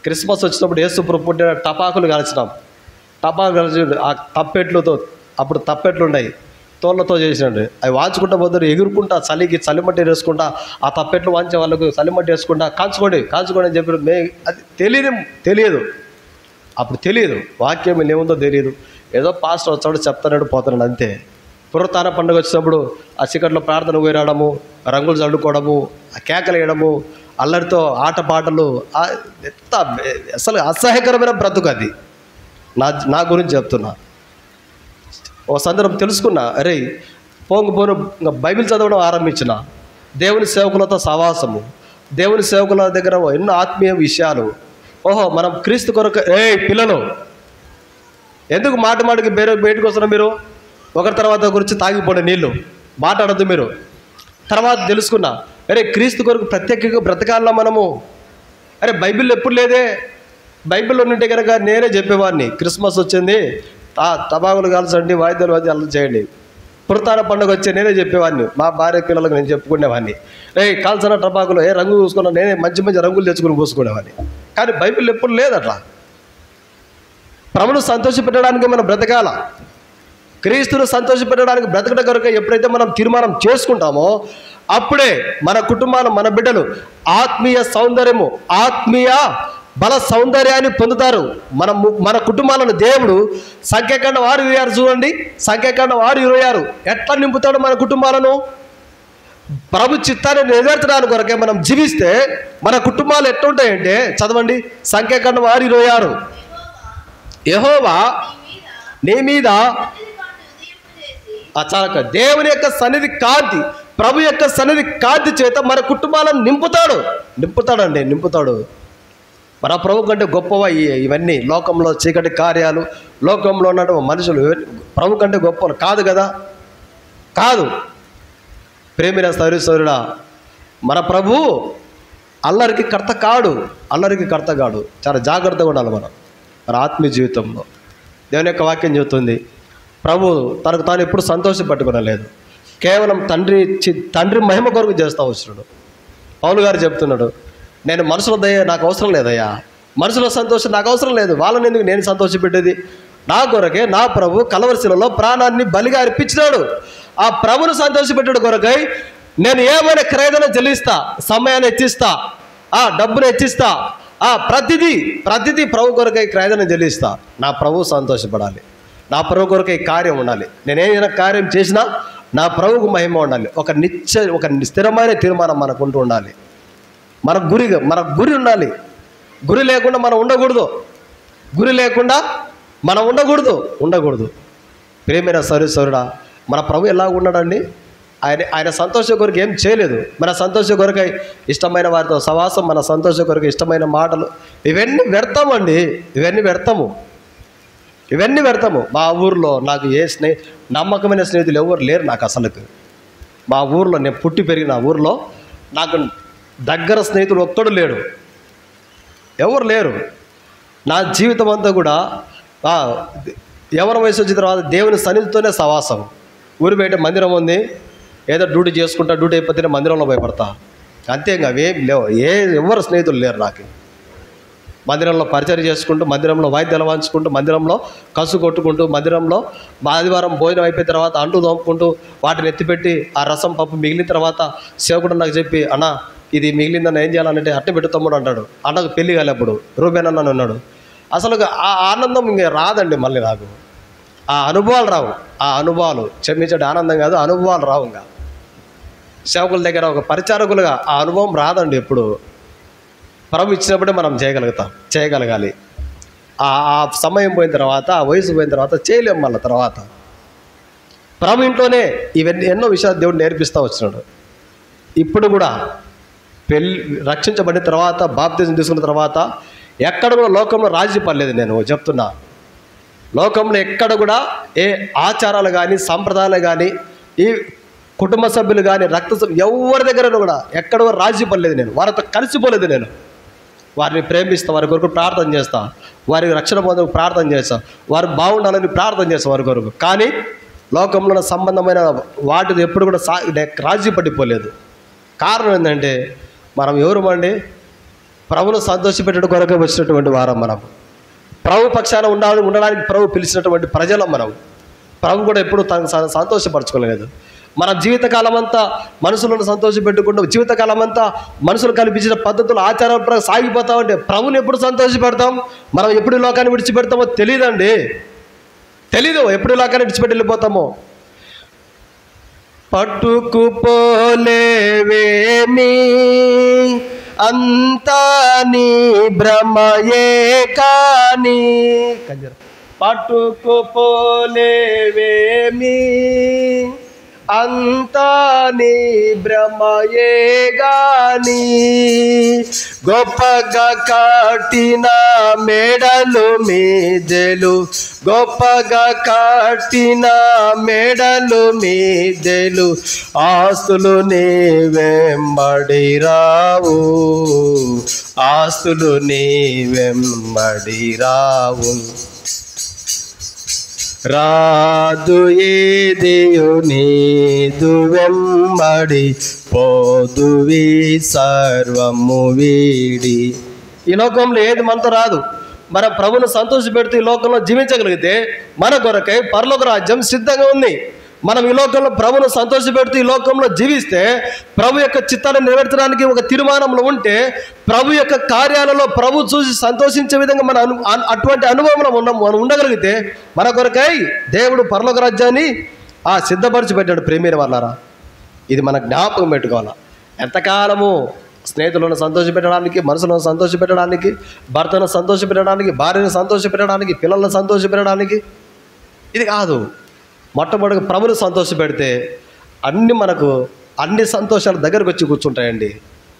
క్రిస్మస్ వచ్చినప్పుడు యేసు ప్రభు పుట్టిన టపాకులు కాల్చినాం. టపాకులు కాల్చి ఆ తప్పెట్లతో, అప్పుడు తప్పెట్లు ఉన్నాయి, తోళ్ళతో చేసినట్టు అవి వాంచుకుంటా పోతారు. ఎగురుకుంటా చలికి చలిమట్టి వేసుకుంటా ఆ తప్పెట్లు వాంచే వాళ్ళకు చలిమట్టి వేసుకుంటా కాల్చుకోండి అని చెప్పి అది తెలియదు. అప్పుడు తెలియదు, వాక్యం ఏముందో తెలియదు. ఏదో పాస్టర్ వచ్చాడు చెప్తాడు పోతున్నాడు అంతే. పునరుత్థాన పండుగ వచ్చినప్పుడు ఆ చీకట్లో ప్రార్థన పోయిరాడము, రంగులు చల్లుకోవడము, ఆ కేకలు వేయడము, అల్లరితో ఆటపాటలు, ఎంత అసలు అసహ్యకరమైన బ్రతుకు అది. నా గురించి చెప్తున్నా. ఓ సందర్భం తెలుసుకున్నా, అరే పోను బైబిల్ చదవడం ఆరంభించిన, దేవుని సేవకులతో సహవాసము, దేవుని సేవకుల దగ్గర ఎన్నో ఆత్మీయ విషయాలు. ఓహో మనం క్రీస్తు కొరకు. పిల్లలు ఎందుకు మాటికి బయటకు వస్తున్నా? మీరు ఒకరి తర్వాత గురించి తాగిపోండి నీళ్ళు, మాట్లాడద్దు మీరు. తర్వాత తెలుసుకున్నా, అరే క్రీస్తు కొరకు ప్రత్యేకంగా బ్రతకాలన్నా మనము. అరే బైబిల్ ఎప్పుడు లేదే. బైబిల్లో ఉంటే కనుక నేనే చెప్పేవాడిని, క్రిస్మస్ వచ్చింది తబాకులు కాల్చండి, వాయిద్యాలు అలా చేయండి. పునరుత్థాన పండుగ వచ్చే నేనే చెప్పేవాడిని. మా భార్య పిల్లలకు నేను చెప్పుకునేవాడిని, కాల్చిన టబాకులు రంగు పూసుకున్నా నేనే మంచి రంగులు తెచ్చుకుని పూసుకునేవాడిని. కానీ బైబిల్ ఎప్పుడు లేదు అట్లా. ప్రభును సంతోషపెట్టడానికి మనం బ్రతకాల. క్రీస్తును సంతోషపెట్టడానికి బ్రతకడం కనుక ఎప్పుడైతే మనం తీర్మానం చేసుకుంటామో అప్పుడే మన కుటుంబాలు, మన బిడ్డలు ఆత్మీయ సౌందర్యము, ఆత్మీయ బల సౌందర్యాన్ని పొందుతారు. మన కుటుంబాలను దేవుడు సంఖ్యాకాండం 6:26 చూడండి. సంఖ్యాకాండం 6:26 ఎట్లా నింపుతాడు మన కుటుంబాలను? ప్రభు చిత్తాన్ని నెరవేర్చడానికి కొరకే మనం జీవిస్తే మన కుటుంబాలు ఎట్లుంటాయంటే, చదవండి సంఖ్యాకాండం 6:26. యెహోవా నీ మీద చాలక దేవుని యొక్క సన్నిధి కాంతి, ప్రభు యొక్క సన్నిధి కాంతి చేత మన కుటుంబాలను నింపుతాడు. మన ప్రభు కంటే గొప్పవా ఇవన్నీ? లోకంలో చీకటి కార్యాలు, లోకంలో ఉన్న మనుషులు ప్రభు కంటే గొప్పలు కాదు కదా. కాదు. ప్రేమిన సౌరుడా, మన ప్రభు అల్లరికి కర్త కాడు. చాలా జాగ్రత్తగా ఉండాలి మన ఆత్మీయ జీవితంలో. దేవుని యొక్క వాక్యం చెబుతుంది, ప్రభు తనకు తాను ఎప్పుడు సంతోషపెట్టుకోలేదు. కేవలం తండ్రి మహిమ కొరకు చేస్తూ వచ్చినాడు. పౌలు గారు చెప్తున్నాడు, నేను మనుషుల దయ నాకు అవసరం లేదయ్యా, మనుషుల సంతోషం నాకు అవసరం లేదు, వాళ్ళని ఎందుకు నేను సంతోషపెట్టేది? నా కొరకే నా ప్రభు కలవరిశిలలో ప్రాణాన్ని బలిగా అర్పించినాడు. ఆ ప్రభును సంతోషపెట్టాడు కొరకై నేను ఏమైనా ఖరీదైనా చెల్లిస్తా, సమయాన్ని హెచ్చిస్తా, డబ్బును హెచ్చిస్తా, ప్రతిదీ ప్రభు కొరకై ఖరీదైనా చెల్లిస్తా. నా ప్రభు సంతోషపడాలి, నా ప్రభు కొరకై కార్యం ఉండాలి. నేనేదైనా కార్యం చేసినా నా ప్రభువుకు మహిమ ఉండాలి. ఒక స్థిరమైన తీర్మానం మనకుంటూ ఉండాలి. మన గురి ఉండాలి. గురి లేకుండా మనం ఉండకూడదు. గురి లేకుండా మనం ఉండకూడదు. ప్రేమైన సౌరుడా, మన ప్రభు ఎలా ఉన్నాడండి? ఆయన సంతోషం కొరకు ఏం చేయలేదు. మన సంతోషం కొరకై ఇష్టమైన వారితో సవాసం, మన సంతోషం కొరకు ఇష్టమైన మాటలు, ఇవన్నీ వ్యర్థమండి. ఇవన్నీ వ్యర్థము. మా ఊర్లో నాకు నమ్మకమైన స్నేహితులు ఎవరు లేరు నాకు అసలుకు. మా ఊర్లో, నేను పుట్టి పెరిగిన ఊర్లో నాకు దగ్గర స్నేహితుడు ఒక్కడు లేడు, ఎవరు లేరు. నా జీవితం అంతా కూడా యవ్వన వయసు వచ్చిన తర్వాత దేవుని సన్నిధితోనే సవాసం. ఊరి బయట మందిరం ఉంది, ఏదో డ్యూటీ చేసుకుంటా, డ్యూటీ అయిపోతేనే మందిరంలో భయపడతా, అంతే. ఇంకా అవేం లేవు, ఎవరు స్నేహితులు లేరు నాకు. మందిరంలో పరిచయం చేసుకుంటూ, మందిరంలో వాయిద్యాలు వాంచుకుంటూ, మందిరంలో కసు కొట్టుకుంటూ, మందిరంలో ఆదివారం భోజనం అయిపోయిన తర్వాత అంటూ తోముకుంటూ వాటిని ఎత్తిపెట్టి ఆ రసం పప్పు మిగిలిన తర్వాత సేవకుడు నాకు చెప్పి, అన్న ఇది మిగిలిందని ఏం చేయాలంటే అట్టే పెట్టు తమ్ముడు అంటాడు. అన్నకు పెళ్లి కాలేప్పుడు రూబేన్ అన్న ఉన్నాడు. అసలు ఆ ఆనందం ఇంక రాదండి మళ్ళీ నాకు. ఆ అనుభవాలు రావు. ఆ అనుభవాలు క్షమించడం ఆనందం కాదు, అనుభవాలు రావు. ఇంకా సేవకుల దగ్గర ఒక పరిచారకులుగా ఆ అనుభవం రాదండి ఎప్పుడు. ప్రభు ఇచ్చినప్పుడే మనం చేయగలగాలి. ఆ సమయం పోయిన తర్వాత, ఆ వయసు పోయిన తర్వాత చేయలేం. మళ్ళీ తర్వాత ప్రభు ఇంట్లోనే ఇవన్నీ ఎన్నో విషయాలు దేవుడు నేర్పిస్తూ వచ్చినాడు. ఇప్పుడు కూడా రక్షించబడిన తర్వాత, బాప్తిజం తీసుకున్న తర్వాత ఎక్కడ కూడా లోకంలో రాజీ పడలేదు. నేను చెప్తున్నా, లోకంలో ఎక్కడ కూడా ఏ ఆచారాలు కానీ, సంప్రదాయాలు కానీ, ఈ కుటుంబ సభ్యులు కానీ, ఎవరి దగ్గర కూడా ఎక్కడ కూడా రాజీ పడలేదు. నేను వారితో కలిసిపోలేదు. నేను వారిని ప్రేమిస్తా, వారి కొరకు ప్రార్థన చేస్తా, వారికి రక్షణ పొందకు ప్రార్థన చేస్తా, వారు బాగుండాలని ప్రార్థన చేస్తా వారి కొరకు. కానీ లోకంలో సంబంధమైన వాటితో ఎప్పుడు కూడా రాజీ పడిపోలేదు. కారణం ఏంటంటే మనం ఎవరమండి? ప్రభును సంతోషపెట్టడం కొరకు వచ్చినటువంటి వారం మనం. ప్రభు పక్షాన ఉండడానికి ప్రభు పిలిచినటువంటి ప్రజలం మనం. ప్రభు కూడా ఎప్పుడు తనకు సంతోషపరచుకోలేదు. మన జీవితకాలం అంతా మనుషులను సంతోషపెట్టుకుంటూ, జీవితకాలం అంతా మనుషులు కల్పించిన పద్ధతులు, ఆచారాల సాగిపోతామంటే ప్రభుని ఎప్పుడు సంతోషపెడతాం? మనం ఎప్పుడు లోకాన్ని విడిచిపెడతామో తెలీదు. ఎప్పుడు లోకాన్ని విడిచిపెట్టి వెళ్ళిపోతామో. పట్టుకుపోలేవేమీ అంతా నీ భ్రమయే కాని, పట్టుకుపోలేవేమీ అంతా నీ భ్రమయే గాని, గొప్పగా కట్టిన మేడలు మీదెలు, గొప్పగా కట్టిన మేడలు మీదెలు, ఆస్తులు నీ వెంబడి రావు, ఆస్తులు నీ వెంబడి రావు. రాదు ఏదియు నీదు వెంబడి, పోదువి సర్వము వీడి. ఈ లోకంలో ఏది మనతో రాదు. మన ప్రభును సంతోషపెడుతూ ఈ లోకంలో జీవించగలిగితే మన కొరకై పరలోక రాజ్యం సిద్ధంగా ఉంది. మనం ఈ లోకంలో ప్రభును సంతోషపెడుతూ ఈ లోకంలో జీవిస్తే, ప్రభు యొక్క చిత్తాన్ని నెరవేర్చడానికి ఒక తీర్మానంలో ఉంటే, ప్రభు యొక్క కార్యాలలో ప్రభు చూసి సంతోషించే విధంగా మన అటువంటి అనుభవంలో మనం ఉండగలిగితే మన కొరకై దేవుడు పరలోక రాజ్యాన్ని సిద్ధపరిచి పెట్టాడు. ప్రేమీర వాళ్ళారా, ఇది మన జ్ఞాపకం పెట్టుకోవాలా. ఎంతకాలము స్నేహితులను సంతోషపెట్టడానికి, మనసులను సంతోషపెట్టడానికి, భర్తను సంతోషపెట్టడానికి, భార్యను సంతోషపెట్టడానికి, పిల్లలను సంతోషపెట్టడానికి, ఇది కాదు. మొట్టమొదటిగా ప్రభుని సంతోషపెడితే మనకు అన్ని సంతోషాలు దగ్గరకు వచ్చి కూర్చుంటాయండి.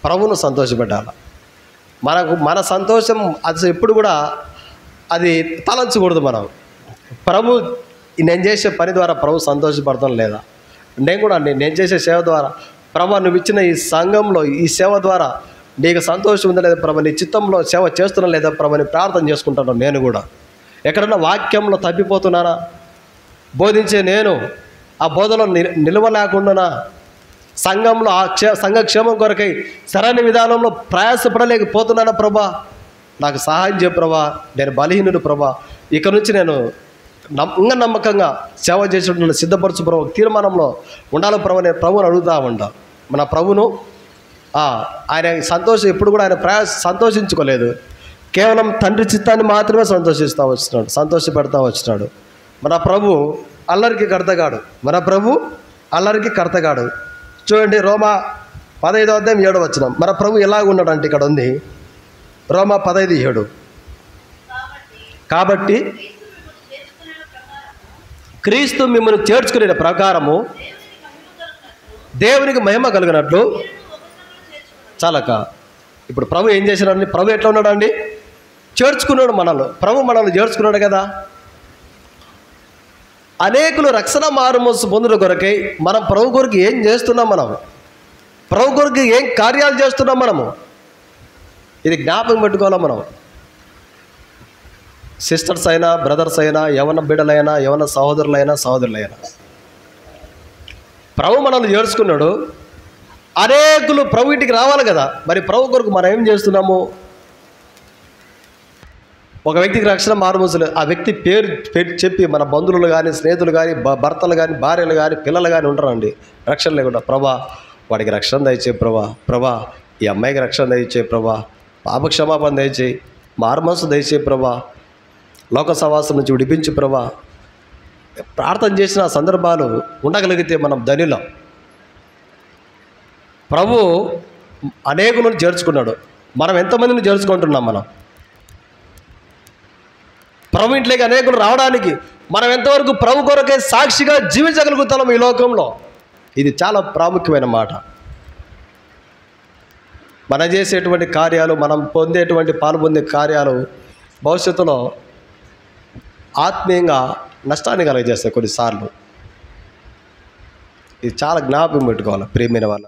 ప్రభును సంతోషపెట్టాలి. మన సంతోషం అది ఎప్పుడు కూడా అది తలంచకూడదు. మనం ప్రభు నేను చేసే పని ద్వారా ప్రభు సంతోషపడతాం లేదా, నేను చేసే సేవ ద్వారా ప్రభు నువ్వు ఇచ్చిన ఈ సంఘంలో ఈ సేవ ద్వారా నీకు సంతోషం ఉందా లేదా ప్రభు, నీ చిత్తంలో సేవ చేస్తున్నా లేదా ప్రభు అని ప్రార్థన చేసుకుంటాను. నేను కూడా ఎక్కడన్నా వాక్యంలో తప్పిపోతున్నానా, బోధించే నేను ఆ బోధలో నిలవలేకుండా సంఘంలో సంఘ క్షేమం కొరకై సరైన విధానంలో ప్రయాసపడలేకపోతున్నానా ప్రభా, నాకు సహాయం చేయ ప్రభా, నేను బలహీనుడు ప్రభా, ఇక నుంచి నేను ఇంకా నమ్మకంగా సేవ చేసేటప్పుడు సిద్ధపరచు ప్రభు, తీర్మానంలో ఉండాలి ప్రభు. నేను ప్రభుని అడుగుతా ఉంటా. మన ప్రభును ఆయన సంతోషం ఎప్పుడు కూడా ఆయన సంతోషించుకోలేదు. కేవలం తండ్రి చిత్తాన్ని మాత్రమే సంతోషపెడతా వచ్చినాడు. మన ప్రభు అల్లరికి కర్తగాడు. చూడండి, రోమా 15:7 మన ప్రభు ఎలాగ ఉన్నాడంటే ఇక్కడ ఉంది. రోమా 15:7. కాబట్టి క్రీస్తు మిమ్మల్ని చేర్చుకునే ప్రకారము దేవునికి మహిమ కలిగినట్లు చాలక. ఇప్పుడు ప్రభు ఏం చేసినాడండి? ప్రభు ఎట్లా ఉన్నాడండి? చేర్చుకున్నాడు మనల్ని. ప్రభు మనల్ని చేర్చుకున్నాడు కదా. అనేకులు రక్షణ మారుమోసు పొందుట కొరకై మనం ప్రభు కొరకు ఏం చేస్తున్నాం? మనం ప్రభు కొరకు ఏం కార్యాలు చేస్తున్నాం? మనము ఇది జ్ఞాపకం పెట్టుకోవాలి. మనం సిస్టర్స్ అయినా, బ్రదర్స్ అయినా, యవన బిడ్డలైనా, యవన సహోదరులైనా ప్రభు మనల్ని చేర్చుకున్నాడు. అనేకులు ప్రభు ఇంటికి రావాలి కదా. మరి ప్రభు కొరకు మనం ఏం చేస్తున్నాము? ఒక వ్యక్తికి రక్షణ మారుమోసలేదు, ఆ వ్యక్తి పేరు చెప్పి మన బంధువులు కానీ, స్నేహితులు కానీ, భర్తలు కానీ, భార్యలు కానీ, పిల్లలు కానీ ఉంటారండి రక్షణ లేకుండా. ప్రభా వాడికి రక్షణ దయచే ప్రభా, ప్రభా ఈ అమ్మాయికి రక్షణ దయచే ప్రభా, పాప క్షమాపణ దయచేయి, మారుమనసు దయచే ప్రభా, లోక సవాసం నుంచి విడిపించు ప్రభా. ప్రార్థన చేసిన సందర్భాలు ఉండగలిగితే మనం ధనిలం. ప్రభు అనేకులను చేర్చుకున్నాడు. మనం ఎంతమందిని చేర్చుకుంటున్నాం? మనం ప్రభు ఇంట్లోకి అనేకులు రావడానికి మనం ఎంతవరకు ప్రభు కొరకే సాక్షిగా జీవించగలుగుతాం ఈ లోకంలో? ఇది చాలా ప్రాముఖ్యమైన మాట. మనం చేసేటువంటి కార్యాలు, మనం పాలు పొందే కార్యాలు భవిష్యత్తులో ఆత్మీయంగా నష్టాన్ని కలుగజేస్తాయి కొన్నిసార్లు. ఇది చాలా జ్ఞాపకం పెట్టుకోవాలి ప్రియమైన వాళ్ళ.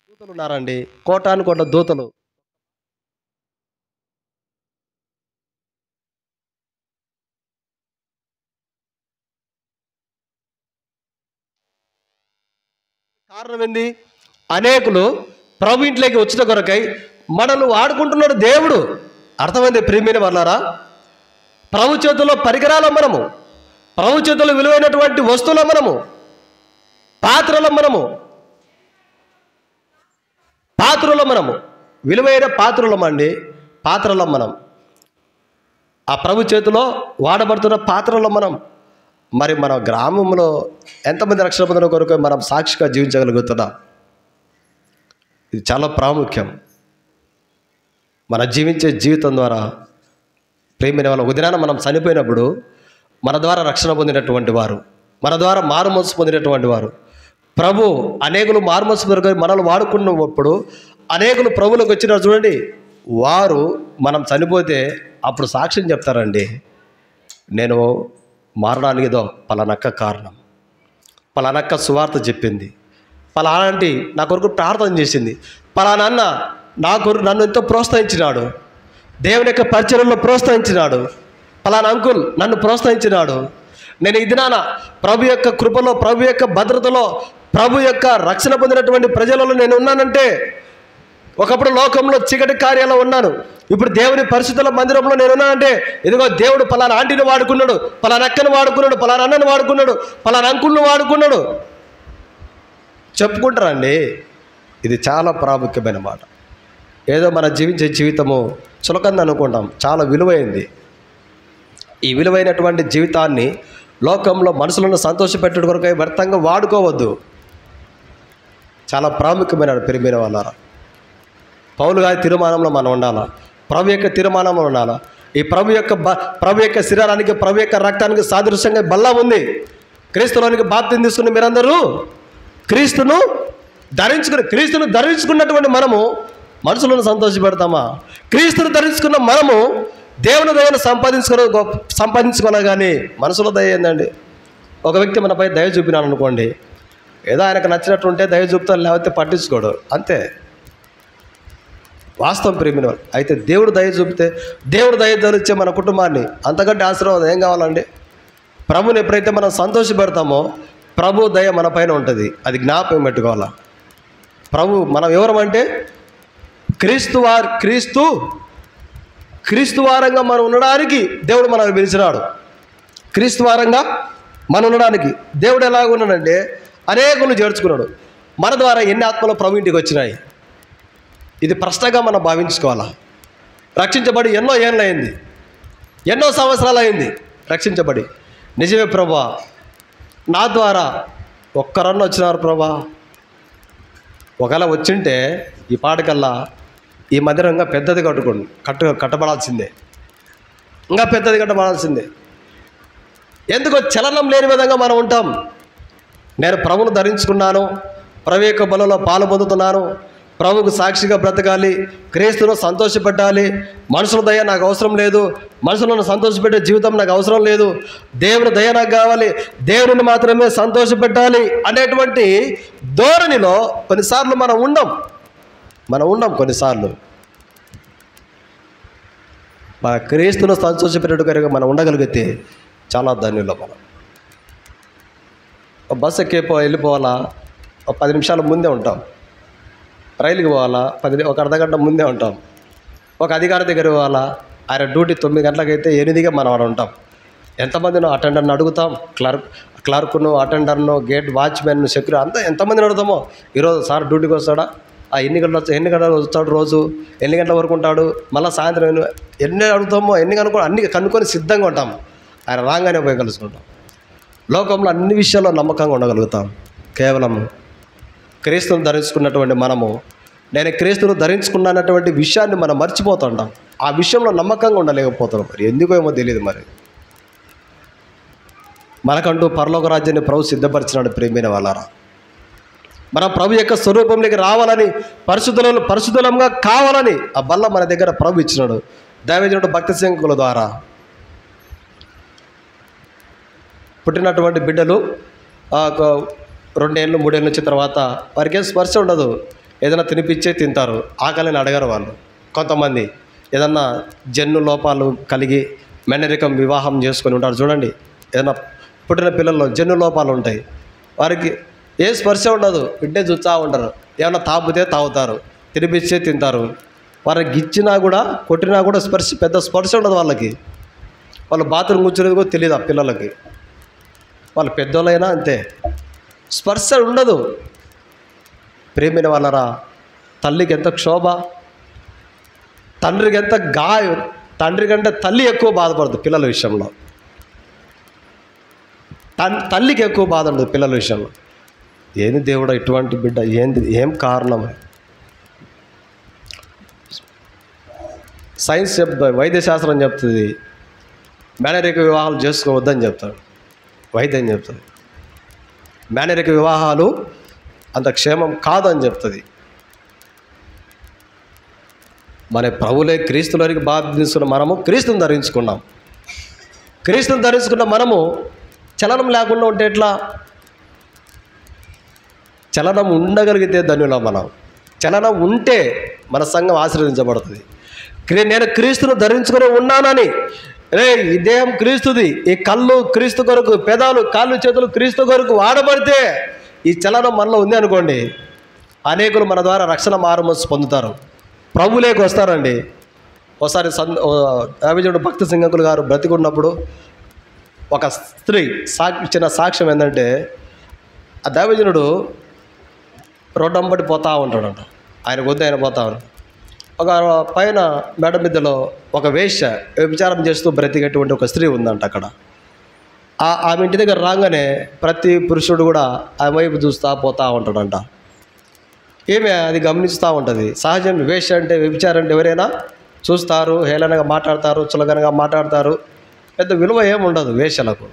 దూతలు ఉన్నారండి, కోటాను కోట్ల దూతలు. కారణం ఏంది? అనేకులు ప్రభు ఇంట్లోకి వచ్చిన కొరకై మనల్ని వాడుకుంటున్నాడు దేవుడు. అర్థమైంది ప్రియమైన వాళ్ళారా? ప్రభు చేతుల్లో పరికరాల మనము, ప్రభు చేతుల్లో విలువైనటువంటి వస్తువుల మనము, పాత్రల మనము విలువైన పాత్రల మనం ఆ ప్రభు చేతిలో వాడబడుతున్న పాత్రలో మనం. మరి మన గ్రామంలో ఎంతమంది రక్షణ పొందిన కొరకు మనం సాక్షిగా జీవించగలుగుతున్నాం? ఇది చాలా ప్రాముఖ్యం. మన జీవించే జీవితం ద్వారా ప్రేమైన వాళ్ళ ఉదయాన మనం చనిపోయినప్పుడు మన ద్వారా రక్షణ పొందినటువంటి వారు, మన ద్వారా మారుమనసు పొందినటువంటి వారు, ప్రభు అనేకులు మారుమనసు పొందిన మనల్ని వాడుకున్నప్పుడు అనేకులు ప్రభువులకు వచ్చినారు చూడండి. వారు మనం చనిపోతే అప్పుడు సాక్ష్యం చెప్తారండి. నేను మారడానికి ఏదో పలానక్క కారణం, పలానక్క సువార్త చెప్పింది, పలానాంటి నా కొరకు ప్రార్థన చేసింది, పలానాన్న నన్ను ఎంతో ప్రోత్సహించినాడు, దేవుని యొక్క పరిచర్యలో ప్రోత్సహించినాడు, పలానా అంకుల్ నన్ను ప్రోత్సహించినాడు. నేను ఇది నాన్న ప్రభు యొక్క కృపలో, ప్రభు యొక్క భద్రతలో, ప్రభు యొక్క రక్షణ పొందినటువంటి ప్రజలలో నేను ఉన్నానంటే, ఒకప్పుడు లోకంలో చీకటి కార్యాల్లో ఉన్నాను, ఇప్పుడు దేవుని పరిశుద్ధుల మందిరంలో నేను ఉన్నానంటే, ఇదిగో దేవుడు పలానా ఆంటీని వాడుకున్నాడు, పలానా అక్కను వాడుకున్నాడు, పలానా అన్నను వాడుకున్నాడు, పలానా అంకుల్ని వాడుకున్నాడు చెప్పుకుంటారండి. ఇది చాలా ప్రాముఖ్యమైన మాట. ఏదో మన జీవించే జీవితము చులకంది అనుకుంటాం, చాలా విలువైంది. ఈ విలువైనటువంటి జీవితాన్ని లోకంలో మనుషులను సంతోషపెట్టడం కొరకు వ్యర్థంగా వాడుకోవద్దు. చాలా ప్రాముఖ్యమైన ప్రియమైన వాళ్ళారా. పౌలు గారి తీర్మానంలో మనం ఉండాలా, ప్రభు యొక్క తీర్మానంలో ఉండాలా. ఈ ప్రభు యొక్క శరీరానికి, ప్రభు యొక్క రక్తానికి సాదృశ్యంగా బల్ల ఉంది. క్రీస్తులోనికి బాప్తిసం తీసుకుని మీరందరూ క్రీస్తును ధరించుకున్నటువంటి మనము మనుషులను సంతోషపెడతామా? క్రీస్తును ధరించుకున్న మనము దేవుని దయను సంపాదించుకోవాలి కానీ మనుషుల దయ ఏందండి? ఒక వ్యక్తి మనపై దయ చూపినాను అనుకోండి, ఏదో ఆయనకు నచ్చినట్టుంటే దయ చూపుతాడు, లేకపోతే పట్టించుకోడు, అంతే. వాస్తవం ప్రేమిన వాళ్ళు అయితే దేవుడు దయ చూపితే, దేవుడు దయ తలిచ్చే మన కుటుంబాన్ని అంతకంటే ఆశీర్వాదం ఏం కావాలండి? ప్రభుని ఎప్పుడైతే మనం సంతోషపెడతామో ప్రభు దయ మన పైన ఉంటుంది. అది జ్ఞాపకం పెట్టుకోవాలా. ప్రభు మనం ఎవరమంటే క్రీస్తు వారంగా మనం ఉండడానికి దేవుడు మనల్ని పిలిచినాడు. క్రీస్తు వారంగా మనం ఉండడానికి దేవుడు ఎలాగ ఉన్నాడంటే అనేకులు చేర్చుకున్నాడు. మన ద్వారా ఎన్ని ఆత్మలు ప్రభు ఇంటికి వచ్చినాయి? ఇది ప్రశ్నగా మనం భావించుకోవాలా. రక్షించబడి ఎన్నో ఏళ్ళయింది, ఎన్నో సంవత్సరాలు అయింది రక్షించబడి. నిజమే ప్రభా, నా ద్వారా ఒక్కరన్నా వచ్చినారు ప్రభా, ఒకవేళ వచ్చింటే ఈ పాటకల్లా ఈ మందిరం ఇంకా పెద్దది కట్టబడాల్సిందే, ఇంకా పెద్దది కట్టబడాల్సిందే. ఎందుకో చలనం లేని విధంగా మనం ఉంటాం. నేను ప్రభువును ధరించుకున్నాను, ప్రభు యొక్క బలలో పాలు పొందుతున్నాను, ప్రభువుకు సాక్షిగా బ్రతకాలి, క్రీస్తులో సంతోషపెట్టాలి, మనుషుల దయ నాకు అవసరం లేదు, మనుషులను సంతోషపెట్టే జీవితం నాకు అవసరం లేదు, దేవుని దయ నాకు కావాలి, దేవుని మాత్రమే సంతోషపెట్టాలి అనేటువంటి ధోరణిలో కొన్నిసార్లు మనం ఉండం. కొన్నిసార్లు మన క్రీస్తును సంతోషపెట్టేట్టుగా మనం ఉండగలిగితే చాలా ధన్యులం. మనం బస్సు వెళ్ళిపోవాలా, ఒక 10 నిమిషాల ముందే ఉంటాం. రైలుకి పోవాలా, ఒక అర్ధగంట ముందే ఉంటాం. ఒక అధికారి దగ్గర పోవాలా, ఆయన డ్యూటీ 9 గంటలకైతే 8గా మనం అక్కడ ఉంటాం. ఎంతమందినో అటెండర్ని అడుగుతాం, క్లర్క్ను, అటెండర్ను, గేట్ వాచ్మెన్ను, సెక్యూరిటీ అంతా ఎంతమందిని అడుగుతామో. ఈరోజు సార్ డ్యూటీకి వస్తాడా, ఎన్ని గంటలు వస్తాడు, రోజు ఎన్ని గంటల వరకు ఉంటాడు, మళ్ళీ సాయంత్రం ఎన్ని అడుగుతామో, అన్ని కనుక్కొని సిద్ధంగా ఉంటాం. ఆయన రాగానే పోయి కలుసుకుంటాం. లోకంలో అన్ని విషయాల్లో నమ్మకంగా ఉండగలుగుతాం. కేవలం క్రీస్తును ధరించుకున్నటువంటి మనము, నేను క్రీస్తును ధరించుకున్నటువంటి విషయాన్ని మనం మర్చిపోతుంటాం. ఆ విషయంలో నమ్మకంగా ఉండలేకపోతున్నాం. మరి ఎందుకో ఏమో తెలియదు. మరి మనకంటూ పరలోక రాజ్యాన్ని ప్రభు సిద్ధపరిచినాడు. ప్రేమైన వాళ్ళారా, మన ప్రభు యొక్క స్వరూపంలోకి రావాలని, పరిశుద్ధంగా కావాలని ఆ బల్ల మన దగ్గర ప్రభు ఇచ్చినాడు. దైవజనుడు భక్తి సింగుల ద్వారా పుట్టినటువంటి బిడ్డలు 2 ఏళ్ళు 3 ఏళ్ళు వచ్చిన తర్వాత వారికి ఏం స్పర్శ ఉండదు. ఏదైనా తినిపించే తింటారు, ఆకలిని అడగరు వాళ్ళు. కొంతమంది ఏదన్నా జన్ను లోపాలు కలిగి మెనరికం వివాహం చేసుకొని ఉంటారు. చూడండి, ఏదైనా పుట్టిన పిల్లల్లో జన్ను లోపాలు ఉంటాయి. వారికి ఏ స్పర్శ ఉండదు, బిడ్డే చూస్తూ ఉంటారు. ఏమన్నా తాగితే తాగుతారు, తినిపించే తింటారు. వారికి ఇచ్చినా కూడా కొట్టినా కూడా పెద్ద స్పర్శ ఉండదు వాళ్ళకి. వాళ్ళు బాత్రూమ్ కూర్చునేది కూడా తెలియదు ఆ పిల్లలకి. వాళ్ళు పెద్దోళ్ళైనా అంతే, స్పర్శ ఉండదు. ప్రేమైన వాళ్ళరా, తల్లికి ఎంత క్షోభ, తండ్రికి ఎంత గాయం. తండ్రి కంటే తల్లి ఎక్కువ బాధపడుతుంది పిల్లల విషయంలో. తల్లికి ఎక్కువ బాధ ఉండదు పిల్లల విషయంలో. ఏంది దేవుడా ఇటువంటి బిడ్డ, ఏం కారణం? సైన్స్ వైద్యశాస్త్రం చెప్తుంది మేనరిక వివాహాలు చేసుకోవద్దని చెప్తాడు. వైద్యం చెప్తుంది మేనరిక వివాహాలు అంత క్షేమం కాదని చెప్తుంది. మన ప్రభులే క్రీస్తులోనికి బాప్తిస్మం మనము క్రీస్తుని ధరించుకున్నాం. క్రీస్తుని ధరించుకున్న మనము చలనం లేకుండా ఉంటే ఎట్లా? చలనం ఉండగలిగితే ధన్యులం మనం. చలనం ఉంటే మన సంఘం ఆశీర్వదించబడుతుంది. నేను క్రీస్తును ధరించుకుని ఉన్నానని, ఈ దేహం క్రీస్తుది, ఈ కళ్ళు క్రీస్తు కొరకు, పెదాలు కాళ్ళు చేతులు క్రీస్తు కొరకు వాడబడితే ఈ చలనం మనలో ఉంది అనుకోండి, అనేకులు మన ద్వారా రక్షణ మారుమోసి పొందుతారు, ప్రభువులోకి వస్తారండి. ఒకసారి దైవజనుడు భక్తి సింగకులు గారు బ్రతికున్నప్పుడు ఒక స్త్రీ ఇచ్చిన సాక్ష్యం ఏంటంటే, ఆ దైవజనుడు రోడ్డంబడి పోతూ ఉంటాడంట. ఆయన వద్దు ఆయన పోతా ఉంటాడు. ఒక పైన మేడ మీదలో ఒక వేశ్య వ్యభిచారం చేస్తూ బ్రతికేటువంటి ఒక స్త్రీ ఉందంట అక్కడ. ఆమె ఇంటి దగ్గర రాగానే ప్రతి పురుషుడు కూడా ఆమె వైపు చూస్తూ పోతూ ఉంటాడంట. ఏమే అది గమనిస్తూ ఉంటుంది. సహజం, వేశ్య అంటే వ్యభిచారం అంటే ఎవరైనా చూస్తారు, హేళనగా మాట్లాడతారు, చులకనగా మాట్లాడతారు. పెద్ద విలువ ఏముండదు వేశ్యలకు.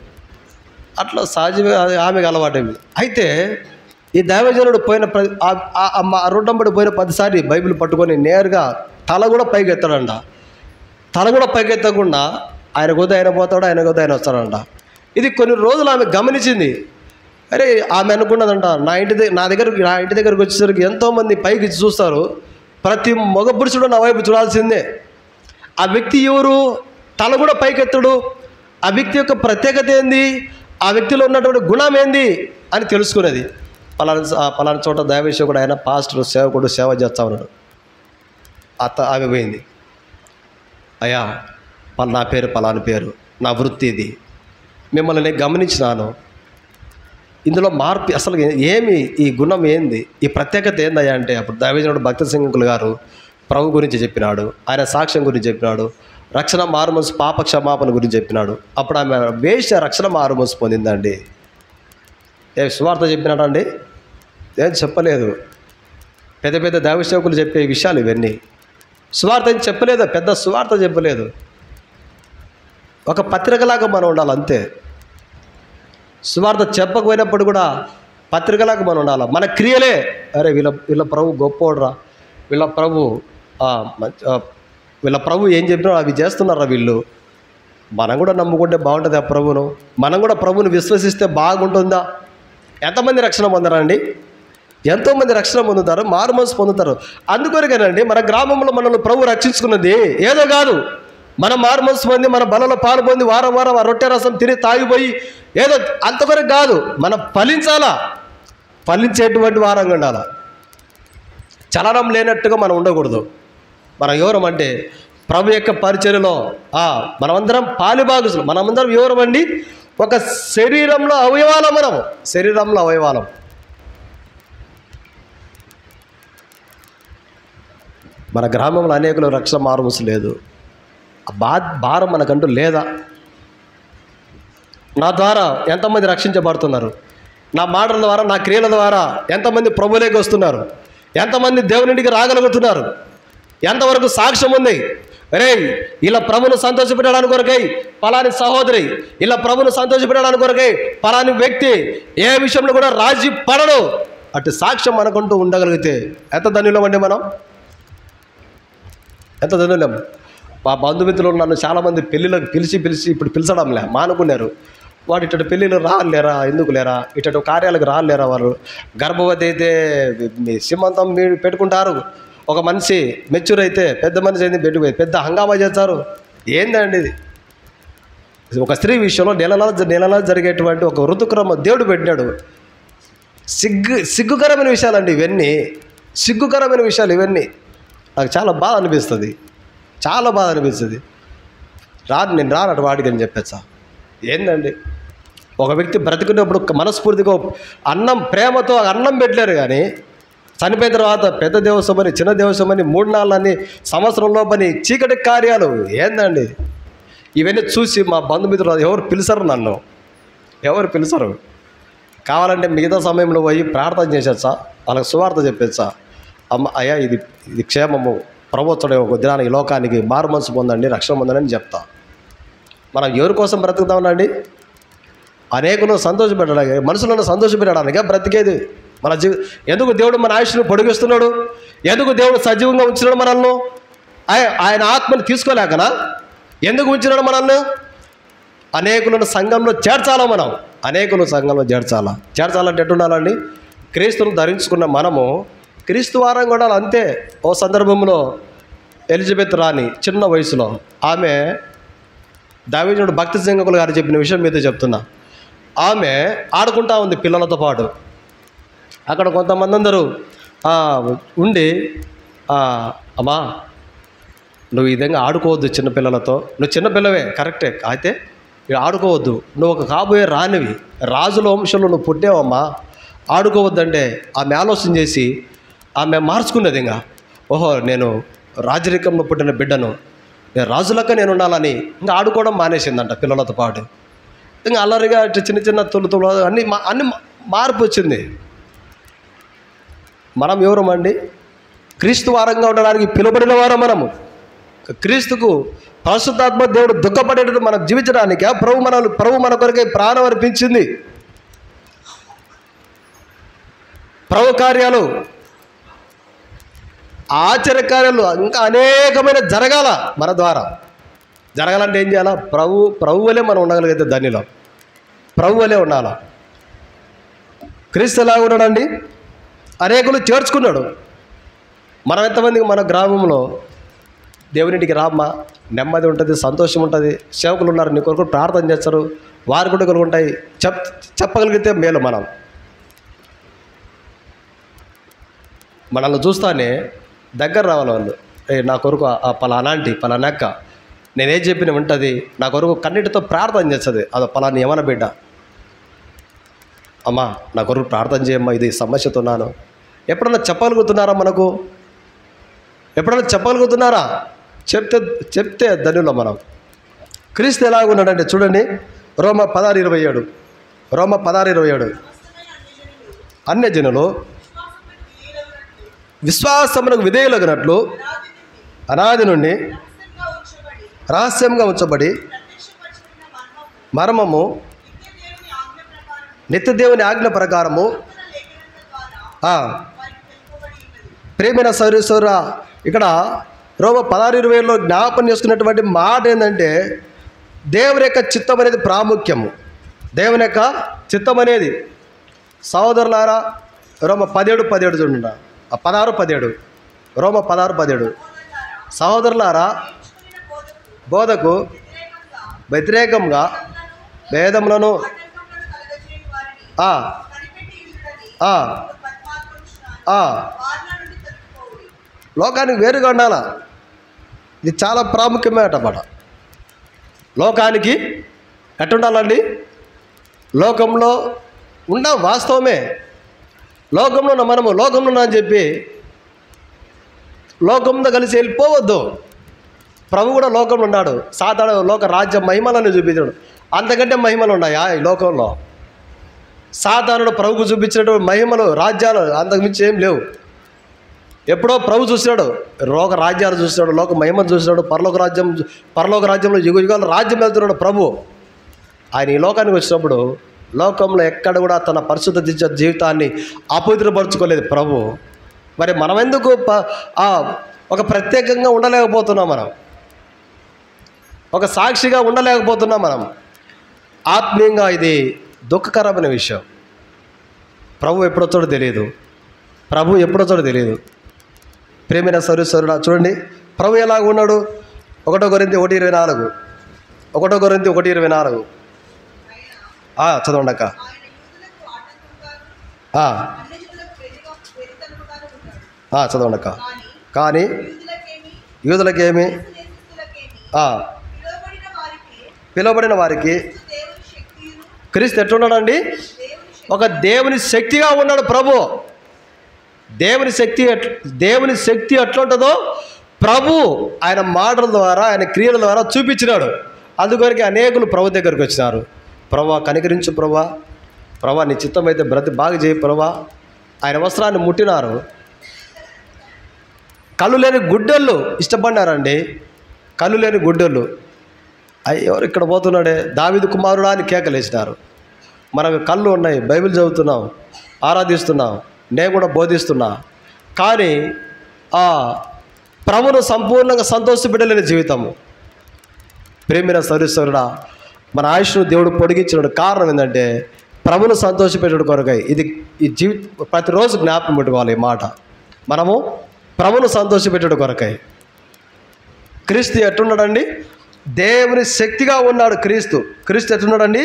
అట్లా సహజమే, ఆమెకు అలవాటు. అయితే ఈ దైవజనుడు రోడ్డంబడి పోయిన 10 సార్లు బైబిల్ పట్టుకొని నేరుగా తల కూడా పైకి ఎత్తాడంట. తల కూడా పైకి ఎత్తకుండా ఆయన కొద్ది ఆయన పోతాడు, ఆయన కొద్ది ఆయన వస్తాడంట. ఇది కొన్ని రోజులు ఆమె గమనించింది. అరే ఆమె అనుకున్నదంట, నా ఇంటి దగ్గరికి వచ్చేసరికి ఎంతోమంది పైకి చూస్తారు, ప్రతి మగ పురుషుడు నా వైపు చూడాల్సిందే. ఆ వ్యక్తి ఎవరు? తల కూడా పైకెత్తడు. ఆ వ్యక్తి యొక్క ప్రత్యేకత ఏంది, ఆ వ్యక్తిలో ఉన్నటువంటి గుణం ఏంది అని తెలుసుకునేది. పలానా చోట దైవసేవకుడు ఆయన పాస్టర్ సేవకుడు సేవ చేస్తా ఉన్నాడు. ఆమె పోయింది, అయ్యా నా పేరు పలానా పేరు, నా వృత్తి ఇది, మిమ్మల్ని నేను గమనించినాను, ఇందులో మార్పు అసలు ఏమి, ఈ గుణం ఏంది, ఈ ప్రత్యేకత ఏందయ్యా అంటే, అప్పుడు దైవజనుడు భక్తి సింగకులు గారు ప్రభు గురించి చెప్పినాడు, ఆయన సాక్ష్యం గురించి చెప్పినాడు, రక్షణ మారుమనసు పాప క్షమాపణ గురించి చెప్పినాడు. అప్పుడు ఆమె వేశ్య రక్షణ మారుమనసు పొందిందండి. సువార్త చెప్పినాడండి? ఏం చెప్పలేదు. పెద్ద పెద్ద దైవసేవకులు చెప్పే విషయాలు ఇవన్నీ. సువార్త అని చెప్పలేదు, పెద్ద సువార్త చెప్పలేదు. ఒక పత్రికలాగా మనం ఉండాలి అంతే. సువార్త చెప్పకపోయినప్పుడు కూడా పత్రికలాగా మనం ఉండాలి. మన క్రియలే, అరే వీళ్ళ ప్రభు గొప్పోడురా, వీళ్ళ ప్రభు ఏం చెప్పినా అవి చేస్తున్నారా వీళ్ళు, మనం కూడా నమ్ముకుంటే బాగుంటుంది ఆ ప్రభువును, మనం కూడా ప్రభువుని విశ్వసిస్తే బాగుంటుందా. ఎంతమంది రక్షణ పొందారండి? ఎంతోమంది రక్షణ పొందుతారు, మారు మనసు పొందుతారు. అందుకొరకేనండి మన గ్రామంలో మనల్ని ప్రభు రక్షించుకున్నది ఏదో కాదు. మన మారు మనసు పొంది మన బలలో పాలు పొంది వారం వారం ఆ రొట్టె రసం తిని తాగిపోయి ఏదో అంతకొరకు కాదు. మనం ఫలించాలా, ఫలించేటువంటి వారంగా ఉండాలా. చలనం లేనట్టుగా మనం ఉండకూడదు. మనం ఎవరం అంటే ప్రభు యొక్క పరిచర్యలో మనమందరం పాలుభాగస్తులు. మనమందరం ఎవరమండి? ఒక శరీరంలో అవయవాలం. మనం శరీరంలో అవయవాలం. మన గ్రామంలో అనేకులు రక్షణ మారుమూసు లేదు. ఆ భారం మనకంటూ లేదా? నా ద్వారా ఎంతమంది రక్షించబడుతున్నారు? నా మాటల ద్వారా, నా క్రియల ద్వారా ఎంతమంది ప్రభువులోకి వస్తున్నారు? ఎంతమంది దేవునింటికి రాగలుగుతున్నారు? ఎంతవరకు సాక్ష్యం ఉంది? అరే ఇలా ప్రభును సంతోషపెట్టడానికి కొరకై పలాని సహోదరి, ఇలా ప్రభును సంతోషపెట్టడానికి కొరకై పలాని వ్యక్తి ఏ విషయంలో కూడా రాజీ పడడు. అటు సాక్ష్యం మనకుంటూ ఉండగలిగితే ఎంత ధన్యులం అండి మనం, ఎంత ధన్యులం. మా బంధుమిత్రులు నన్ను చాలామంది పెళ్ళిళ్ళకి పిలిచి ఇప్పుడు పిలిచడంలే మానుకున్నారు. వాడు ఇటు పెళ్ళిళ్ళు రాలేరా, ఎందుకు లేరా, ఇటు కార్యాలకు రాలేరా, వాళ్ళు గర్భవతి అయితే సింహంతం మీరు పెట్టుకుంటారు. ఒక మనిషి మెచ్యూర్ అయితే, పెద్ద మనిషి అయితే పెద్ద హంగామా చేస్తారు. ఏందండి ఇది? ఒక స్త్రీ విషయంలో నెలలా జరిగేటువంటి ఒక ఋతుక్రమ దేవుడు పెట్టినాడు. సిగ్గుకరమైన విషయాలండి ఇవన్నీ, సిగ్గుకరమైన విషయాలు ఇవన్నీ. నాకు చాలా బాధ అనిపిస్తుంది, చాలా బాధ అనిపిస్తుంది. నేను రానటు వాడికి అని చెప్పచ్చా? ఏందండి, ఒక వ్యక్తి బ్రతికున్నప్పుడు మనస్ఫూర్తిగా అన్నం ప్రేమతో అన్నం పెట్టలేరు, కానీ చనిపోయిన తర్వాత పెద్ద దేవసమని చిన్న దేవసమని 3 నాళ్ళని సంవత్సరంలో పని చీకటి కార్యాలు ఏందండి ఇవన్నీ చూసి మా బంధుమిత్రులు ఎవరు పిలిచారు, నన్ను ఎవరు పిలిచారు? కావాలంటే మిగతా సమయంలో పోయి ప్రార్థన చేసేచ్చా, వాళ్ళకి సువార్త చెప్పేచ్చా? అయ్యా ఇది క్షేమము, ప్రభుత్వం ఒక దినానికి లోకానికి మారు మనసు పొందండి, రక్షణ పొందండి చెప్తా. మనం ఎవరి కోసం బ్రతుకుతామనండి? అనేకులను సంతోషపెట్టడానికి, మనుషులను సంతోషపెట్టడానికే బ్రతికేది మన ఎందుకు దేవుడు మన ఆయుష్ను పొడిగిస్తున్నాడు? ఎందుకు దేవుడు సజీవంగా ఉంచినాడు మనల్ని? ఆయన ఆత్మను తీసుకోలేకనా? ఎందుకు ఉంచినాడు మనల్ని? అనేకులను సంఘంలో చేర్చాలా మనం, అనేకులను సంఘంలో చేర్చాలంటే ఎట్టుండాలండి? క్రీస్తును ధరించుకున్న మనము క్రీస్తు వారంగా ఉండాలి అంతే. ఓ సందర్భంలో ఎలిజబెత్ రాణి చిన్న వయసులో, ఆమె దావీదుడు భక్తి సింగకులు గారు చెప్పిన విషయం మీతో చెప్తున్నా. ఆమె ఆడుకుంటా ఉంది పిల్లలతో పాటు. అక్కడ కొంతమంది అందరూ ఉండి, అమ్మా నువ్వు ఈ విధంగా ఆడుకోవద్దు చిన్నపిల్లలతో, నువ్వు చిన్నపిల్లవే కరెక్టే, అయితే ఆడుకోవద్దు, నువ్వు ఒక కాబోయే రానివి, రాజుల వంశంలో నువ్వు పుట్టావమ్మా, ఆడుకోవద్దంటే ఆమె ఆలోచన చేసి ఆమె మార్చుకున్నది. ఇంకా ఓహో నేను రాజరికంలో పుట్టిన బిడ్డను, నేను రాజులక్క నేను ఉండాలని ఇంకా ఆడుకోవడం మానేసిందంట పిల్లలతో పాటు. ఇంకా అల్లరిగా చిన్న చిన్న తొలుతులు అన్నీ మార్పు వచ్చింది. మనం ఎవరమండి? క్రీస్తు వారంగా ఉండడానికి పిలువబడిన వారం మనము. క్రీస్తుకు పరిశుద్ధాత్మ దేవుడు దుఃఖపడేటట్టు మనం జీవించడానికి ప్రభు మన కొరకై ప్రాణం అర్పించింది. ప్రభు కార్యాలు, ఆశ్చర్యకార్యాలు ఇంకా అనేకమైన జరగాల మన ద్వారా. జరగాలంటే ఏం చేయాలా? ప్రభు వలే మనం ఉండగలిగితే దానిలో ప్రభు వలే ఉండాలా. క్రీస్తు ఎలా ఉన్నాడండి? అనేకులు చేర్చుకున్నాడు. మనం ఎంతమందికి మన గ్రామంలో దేవునింటికి రామ్మా, నెమ్మది ఉంటుంది, సంతోషం ఉంటుంది, సేవకులు ఉన్నారు నీ కొరకు ప్రార్థన చేస్తారు, వారు కూడా కలుగుంటాయి చెప్పగలిగితే మేలు. మనల్ని చూస్తానే దగ్గర రావాలి వాళ్ళు. నా కొరకు పలానాంటి పలానక్క నేనేం చెప్పిన ఉంటుంది, నా కొరకు కన్నిటితో ప్రార్థన చేస్తుంది. అది పలాని ఏమన్నా బిడ్డ, అమ్మా నా కొరకు ప్రార్థన చేయమ్మా, ఇది సమస్యతో ఉన్నాను. ఎప్పుడన్నా చెప్పగలుగుతున్నారా? మనకు ఎప్పుడన్నా చెప్పగలుగుతున్నారా? చెప్తే ధన్యులో మనం. క్రీస్తు ఎలాగ ఉన్నాడంటే చూడండి, రోమ 16:27 అన్యజనులు విశ్వాసమునకు విధేయులగినట్లు అనాది నుండి రహస్యంగా ఉంచబడి మర్మము నిత్యదేవుని ఆజ్ఞ ప్రకారము ప్రేమైన సౌర ఇక్కడ రోమ 16:20లో జ్ఞాపకం చేసుకున్నటువంటి మాట ఏంటంటే దేవుని యొక్క చిత్తం అనేది ప్రాముఖ్యము. దేవుని యొక్క చిత్తం అనేది సహోదరులారా రోమ 17:17 చూడండి, 16:17 రోమ 16:17 సహోదరులారా బోధకు వ్యతిరేకంగా భేదములను లోకానికి వేరుగా ఉండాలా. ఇది చాలా ప్రాముఖ్యమైనమాట. లోకానికి ఎట్టుండాలండి? లోకంలో ఉన్న వాస్తవమే, లోకంలో ఉన్న మనము లోకంలో ఉన్నా అని చెప్పి లోకంతో కలిసి వెళ్ళిపోవద్దు. ప్రభు కూడా లోకంలో ఉన్నాడు. సాతాను లోక రాజ్య మహిమలను చూపించాడు. అంతకంటే మహిమలు ఉన్నాయా ఈ లోకంలో? సాతానుడు ప్రభుకు చూపించినటువంటి మహిమలు రాజ్యాలు అంతకుమించి ఏం లేవు. ఎప్పుడో ప్రభు చూసినాడు, లోక రాజ్యాలు చూసినాడు, లోక మహిమను చూసినాడు, పరలోక రాజ్యంలో యుగ యుగాలు రాజ్యం వెళ్తున్నాడు ప్రభు. ఆయన ఈ లోకానికి వచ్చినప్పుడు లోకంలో ఎక్కడ కూడా తన పరిశుద్ధ జీవితాన్ని అపవిత్రపరచుకోలేదు ప్రభు. మరి మనం ఎందుకు ఒక ప్రత్యేకంగా ఉండలేకపోతున్నాం? మనం ఒక సాక్షిగా ఉండలేకపోతున్నాం. మనం ఆత్మీయంగా ఇది దుఃఖకరమైన విషయం. ప్రభు ఎప్పుడొచ్చాడో తెలియదు. ప్రేమైన సౌరస్వరుడా చూడండి ప్రభు ఎలాగ ఉన్నాడు. 1 కొరింథీ 1:24 చదవండి అక్క. చదవండి అక్క. కానీ యూదులకేమి పిలువబడిన వారికి క్రీస్తు ఎట్లున్నాడండి? ఒక దేవుని శక్తిగా ఉన్నాడు ప్రభు. దేవుని శక్తి ఎట్లుంటుందో ప్రభు ఆయన మాటల ద్వారా, ఆయన క్రియల ద్వారా చూపించినాడు. అందుకొరికి అనేకులు ప్రభు దగ్గరికి వచ్చినారు. ప్రభా కనికరించు ప్రభా నీ చిత్తం అయితే బ్రతి బాగా చేయి ప్రభా. ఆయన వస్త్రాన్ని ముట్టినారు. కళ్ళు లేని గుడ్డళ్ళు ఇష్టపడినారండి. కళ్ళు లేని గుడ్డళ్ళు ఎవరు ఇక్కడ పోతున్నాడే దావీదు కుమారుడా అని కేకలేసినారు. మనకు కళ్ళు ఉన్నాయి, బైబిల్ చదువుతున్నాం, ఆరాధిస్తున్నాం, నేను కూడా బోధిస్తున్నా. కానీ ప్రభును సంపూర్ణంగా సంతోషపెట్టలేని జీవితము. ప్రేమైన సౌరస్వరుడా మన ఆయుష్ను దేవుడు పొడిగించినాడు. కారణం ఏంటంటే ప్రభును సంతోషపెట్టడం కొరకై. ఈ ప్రతిరోజు జ్ఞాపకం పెట్టుకోవాలి ఈ మాట. మనము ప్రభును సంతోషపెట్టడం కొరకై. క్రీస్తు ఎట్టున్నాడండి? దేవుని శక్తిగా ఉన్నాడు. క్రీస్తు ఎట్టున్నాడండి?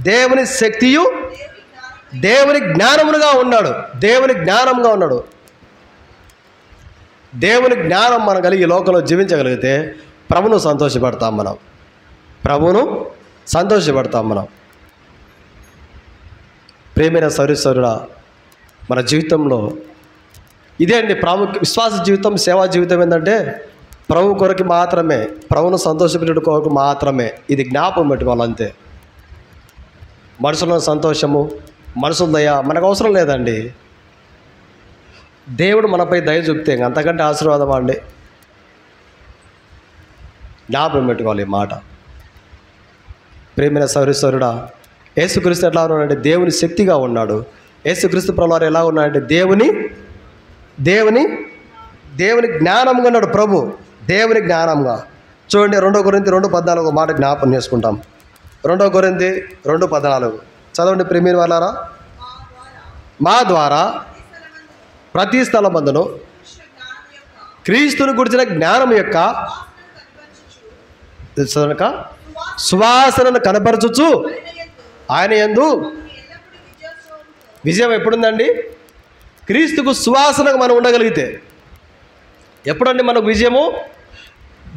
దేవుని శక్తియు దేవుని జ్ఞానముగా ఉన్నాడు. దేవుని జ్ఞానం మనం కలిగి లోకంలో జీవించగలిగితే ప్రభును సంతోషపడతాం మనం. ప్రేమైన సౌరస్వరుడా మన జీవితంలో ఇదే అండి ప్రాముఖ్య. విశ్వాస జీవితం, సేవా జీవితం ఏంటంటే ప్రభు కొరకు మాత్రమే, ప్రభును సంతోషపెట్టడం కొరకు మాత్రమే. ఇది జ్ఞాపకం పెట్టుకోవాలంతే. మనుషుల సంతోషము, మనుషుల దయ మనకు అవసరం లేదండి. దేవుడు మనపై దయ చూపితే అంతకంటే ఆశీర్వాదమా అండి? జ్ఞాపకం పెట్టుకోవాలి ఈ మాట. ప్రేమైన సౌరస్వరుడా యేసుక్రీస్తు ఎట్లా ఉన్నాడంటే దేవుని శక్తిగా ఉన్నాడు. యేసుక్రీస్తు ప్రభువారు ఎలా ఉన్నాడంటే దేవుని జ్ఞానంగా ఉన్నాడు ప్రభు. దేవుని జ్ఞానంగా చూడండి. 2 కొరింథీ 2:14 మాట జ్ఞాపకం చేసుకుంటాం. 2 కొరింథీ 2:14 చదవండి. ప్రేమైన వాళ్ళారా మా ద్వారా ప్రతి స్థలమందును క్రీస్తుని గురించిన జ్ఞానం యొక్క సువాసనను కనపరచుచు ఆయన యందు విజయం ఎప్పుడుందండి? క్రీస్తుకు సువాసనకు మనం ఉండగలిగితే. ఎప్పుడండి మనకు విజయము?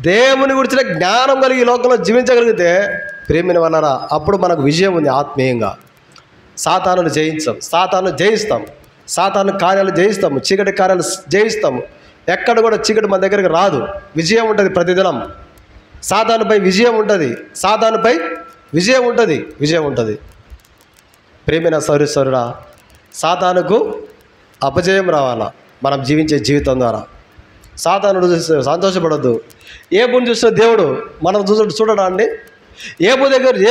దేవుని గురించిన జ్ఞానం కలిగి లోకంలో జీవించగలిగితే ప్రేమిన వలన అప్పుడు మనకు విజయం ఉంది. ఆత్మీయంగా సాతానును జయిస్తాం. సాతాను కార్యాలు జయిస్తాము, చీకటి కార్యాలు జయిస్తాము. ఎక్కడ కూడా చీకటి మన దగ్గరికి రాదు. విజయం ఉంటుంది ప్రతిదినం. సాతానుపై విజయం ఉంటుంది. ప్రేమైన సౌరస్వరుడా సాతానుకు అపజయం రావాలా? మనం జీవించే జీవితం ద్వారా. సాతానుడు చూసి సంతోషపడద్దు. ఏబుని చూసిన దేవుడు మనం చూడడా అండి?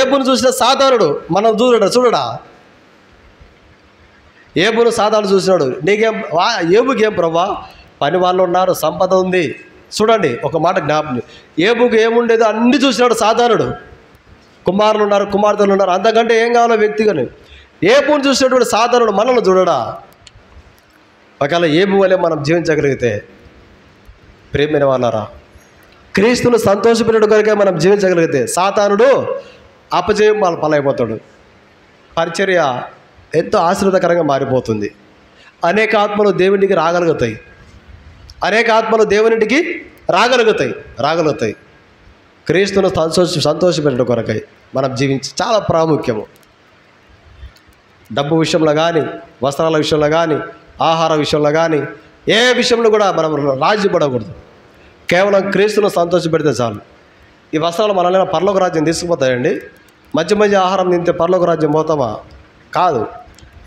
ఏబుని చూసిన సాతానుడు మనం చూడడా? ఏబును సాతాను చూసినాడు. నీకేం ఏబుకి ఏం ప్రభా? పని వాళ్ళు ఉన్నారు, సంపద ఉంది. చూడండి, ఒక మాట జ్ఞాపకం, ఏబుకి ఏముండేదో అన్నీ చూసినాడు సాతానుడు. కుమారులు ఉన్నారు, కుమార్తెలు ఉన్నారు, అంతకంటే ఏం కావాలో వ్యక్తిగాని. ఏబుని చూసినటువంటి సాతానుడు మనల్ని చూడడా? ఒకవేళ ఏబు వలె మనం జీవించగలిగితే ప్రియమైన వాళ్ళారా, క్రీస్తును సంతోషపెట్టడం కొరకే మనం జీవించగలిగితే సాతానుడు అపజయం వాళ్ళ పాలైపోతాడు. పరిచర్య ఎంతో ఆశీర్వాదకరంగా మారిపోతుంది. అనేక ఆత్మలు దేవునికి రాగలుగుతాయి. రాగలుగుతాయి. క్రీస్తును సంతోషపెట్టడం కొరకై మనం జీవించి చాలా ప్రాముఖ్యము. డబ్బు విషయంలో కానీ, వస్త్రాల విషయంలో కానీ, ఆహార విషయంలో కానీ, ఏ విషయంలో కూడా మనం రాజీపడకూడదు. కేవలం క్రీస్తును సంతోషపెడితే చాలు. ఈ వస్త్రాలు మనల్ని పరలోక రాజ్యం తీసుకుపోతాయండి. మంచి ఆహారం తింటే పరలోక రాజ్యం పోతామా? కాదు.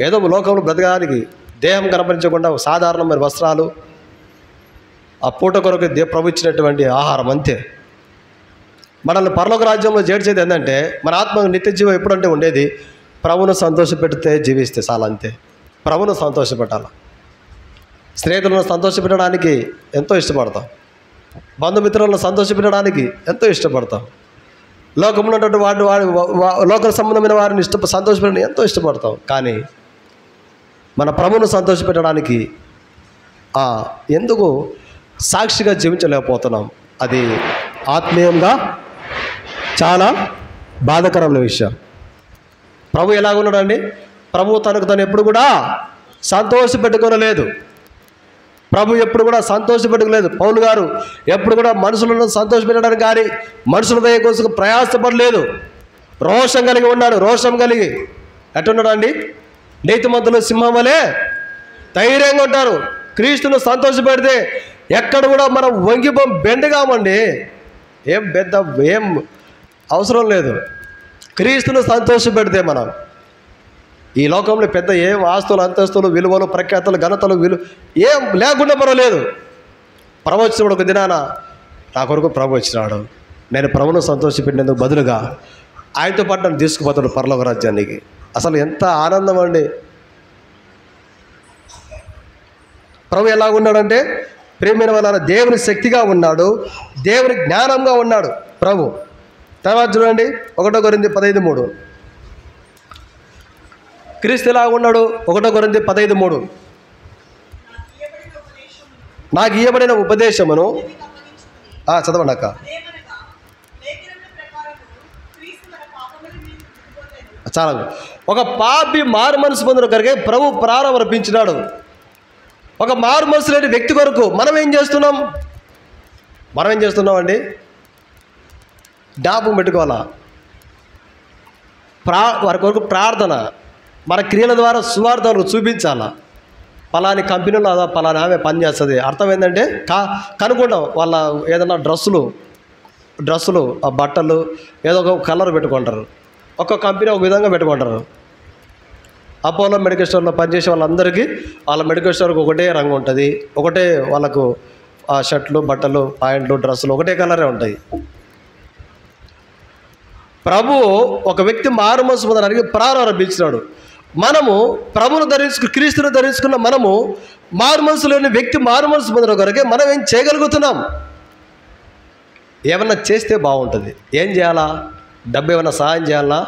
ఏదో లోకంలో బ్రతకడానికి దేహం కనపరించకుండా సాధారణమైన వస్త్రాలు, ఆ పూట కొరకు ప్రభు ఇచ్చినటువంటి ఆహారం అంతే. మనల్ని పరలోక రాజ్యంలో చేర్చేది ఏంటంటే మన ఆత్మ నిత్య జీవం ఎప్పుడంటే ఉండేది ప్రభువును సంతోషపెడితే జీవిస్తే చాలా, అంతే. ప్రభువును సంతోషపెట్టాలి. స్నేహితులను సంతోషపెట్టడానికి ఎంతో ఇష్టపడతాం. బంధుమిత్రులను సంతోషపెట్టడానికి ఎంతో ఇష్టపడతాం. లోకంలో ఉన్నటువంటి లోక సంబంధమైన వారిని సంతోషపెట్టడానికి ఎంతో ఇష్టపడతాం. కానీ మన ప్రభువును సంతోషపెట్టడానికి ఎందుకు సాక్షిగా జీవించలేకపోతున్నాం? అది ఆత్మీయంగా చాలా బాధాకరమైన విషయం. ప్రభు ఎలాగున్నాడండి? ప్రభు తనకు తను ఎప్పుడు కూడా సంతోషపెట్టుకోలేదు. ప్రభు ఎప్పుడు కూడా సంతోషపెట్టుకోలేదు. పౌలు గారు ఎప్పుడు కూడా మనుషులను సంతోషపెట్టడానికి కానీ మనుషుల దయ కోసం ప్రయాసపడలేదు. రోషం కలిగి ఉన్నాడు. రోషం కలిగి ఎట్టున్నాడు అండి? నీతిమంతులు సింహం వలె ధైర్యంగా ఉంటారు. క్రీస్తును సంతోషపెడితే ఎక్కడ కూడా మనం వంగిపోం, బెండగామండి. ఏం అవసరం లేదు. క్రీస్తును సంతోషపెడితే మనం ఈ లోకంలో పెద్ద ఏం ఆస్తులు, అంతస్తులు, విలువలు, ప్రఖ్యాతులు, ఘనతలు ఏం లేకుండా పర్వాలేదు. ప్రభు వచ్చినప్పుడు ఒక దినాన నా కొరకు ప్రభు వచ్చినాడు, నేను ప్రభును సంతోషపెట్టినందుకు బదులుగా ఆయనతో పాటు నన్ను తీసుకుపోతాడు పరలోక రాజ్యానికి. అసలు ఎంత ఆనందం అండి. ప్రభు ఎలాగున్నాడంటే ప్రియమైన వాళ్ళ దేవుని శక్తిగా ఉన్నాడు, దేవుని జ్ఞానంగా ఉన్నాడు ప్రభు. తర్వాత చూడండి 1 కొరింథీ 15:3. క్రీస్తు ఎలా ఉన్నాడు? 1 కొరింథీ 15:3. నాకు ఇవ్వబడిన ఉపదేశమును చదవండి అక్క. చాలా. ఒక పాపి మారు మనసు పొందిన కొరకే ప్రభు ప్రారంభించినాడు. ఒక మారు మనసు లేని వ్యక్తి కొరకు మనం ఏం చేస్తున్నాం అండి? జ్ఞాపకం పెట్టుకోవాలా. వారి కొరకు ప్రార్థన, మన క్రియల ద్వారా సువార్తను చూపించాలా. పలాని కంపెనీలో పలానా ఆమె పనిచేస్తుంది. అర్థం ఏంటంటే కనుక్కుంటాం. వాళ్ళ ఏదైనా డ్రెస్సులు, బట్టలు ఏదో ఒక కలర్ పెట్టుకుంటారు. ఒక్కొక్క కంపెనీ ఒక విధంగా పెట్టుకుంటారు. అపోలో మెడికల్ స్టోర్లో పనిచేసే వాళ్ళందరికీ వాళ్ళ మెడికల్ స్టోర్కి ఒకటే రంగు ఉంటుంది. ఒకటే వాళ్ళకు షర్ట్లు, బట్టలు, ప్యాంట్లు, డ్రెస్సులు ఒకటే కలరే ఉంటాయి. ప్రభు ఒక వ్యక్తి మారు మనసు పొందడానికి ప్రారంభించినాడు. మనము ప్రభును క్రీస్తును ధరించుకున్న మనము మారు మనసు లేని వ్యక్తి మారు మనసు పొందడం కొరకే మనం ఏం చేయగలుగుతున్నాం? ఏమన్నా చేస్తే బాగుంటుంది. ఏం చేయాలా? డబ్బు ఏమైనా సహాయం చేయాలా?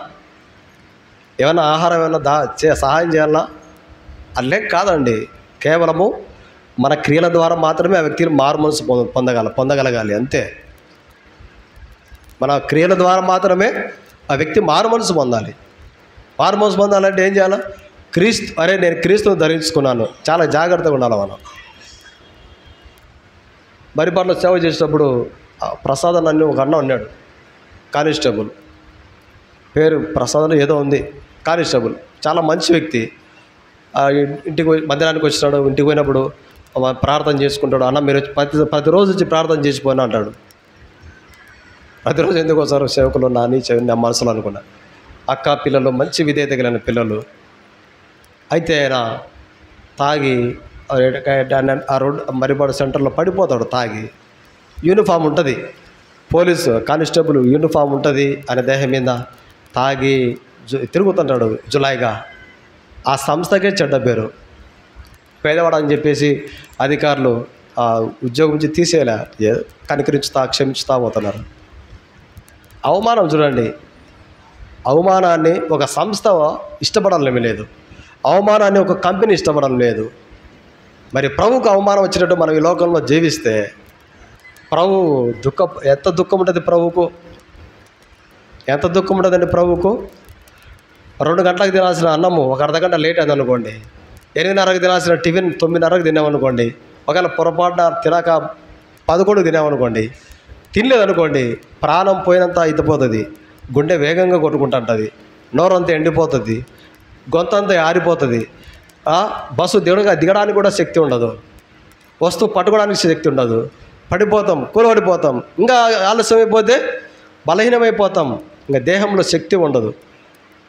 ఏమైనా ఆహారం ఏమైనా సహాయం చేయాలా? అల్లేం కాదండి. కేవలము మన క్రియల ద్వారా మాత్రమే ఆ వ్యక్తిని మారు మనసు పొందగలగాలి, అంతే. మన క్రియల ద్వారా మాత్రమే ఆ వ్యక్తి మారు మనసు పొందాలి. మారు మనసు పొందాలంటే ఏం చేయాలా? నేను క్రీస్తును ధరించుకున్నాను. చాలా జాగ్రత్తగా ఉండాలి మనం. బరిపాట్లో సేవ చేసేటప్పుడు ప్రసాద్ అని ఒక అన్న ఉన్నాడు, కానిస్టేబుల్. పేరు ప్రసాద్ ఏదో ఉంది, కానిస్టేబుల్. చాలా మంచి వ్యక్తి. ఇంటికి మధ్యాహ్నానికి వచ్చినాడు. ఇంటికి పోయినప్పుడు ప్రార్థన చేసుకుంటాడు. అన్న మీరు ప్రతిరోజు వచ్చి ప్రార్థన చేసిపోయినా అంటాడు. ప్రతిరోజు ఎందుకు వస్తారు సేవకులు నా మనసులో అనుకున్నా. అక్క పిల్లలు మంచి విధేయత కలిగిన పిల్లలు. అయితే ఆయన తాగి ఆ రోడ్ మరిపాడు సెంటర్లో పడిపోతాడు తాగి. యూనిఫామ్ ఉంటుంది, పోలీసు కానిస్టేబుల్ యూనిఫామ్ ఉంటుంది, ఆయన దేహం మీద తాగి తిరుగుతుంటాడు జులాయిగా. ఆ సంస్థకే చెడ్డ పేరు. పేదవాడు అని చెప్పేసి అధికారులు ఆ ఉద్యోగం నుంచి తీసేలా కనికరించుతా క్షమించుతా పోతున్నారు. అవమానం చూడండి, అవమానాన్ని ఒక సంస్థ ఇష్టపడడం లేదు, అవమానాన్ని ఒక కంపెనీ ఇష్టపడడం లేదు. మరి ప్రభువుకు అవమానం వచ్చినట్టు మనం ఈ లోకంలో జీవిస్తే ప్రభు ఎంత దుఃఖం ఉంటుంది ప్రభువుకు, ఎంత దుఃఖం ఉంటుందండి ప్రభువుకు. 2 గంటలకు తినాల్సిన అన్నము ఒక అర్ధగంట లేట్ అయింది అనుకోండి, 8:30కి తినాల్సిన టిఫిన్ 9:30కి తినామనుకోండి, ఒకవేళ పొరపాటున తినక 11కి తినామనుకోండి, తినలేదనుకోండి ప్రాణం పోయినంత అయిపోతుంది, గుండె వేగంగా కొట్టుకుంటుంటుంది, నోరంతా ఎండిపోతుంది, గొంతంతా ఆరిపోతుంది, బస్సు దిగడానికి కూడా శక్తి ఉండదు, వస్తువు పట్టుకోవడానికి శక్తి ఉండదు, పడిపోతాం, కూలబడిపోతాం, ఇంకా ఆలస్యం అయిపోతే బలహీనమైపోతాం, ఇంకా దేహంలో శక్తి ఉండదు.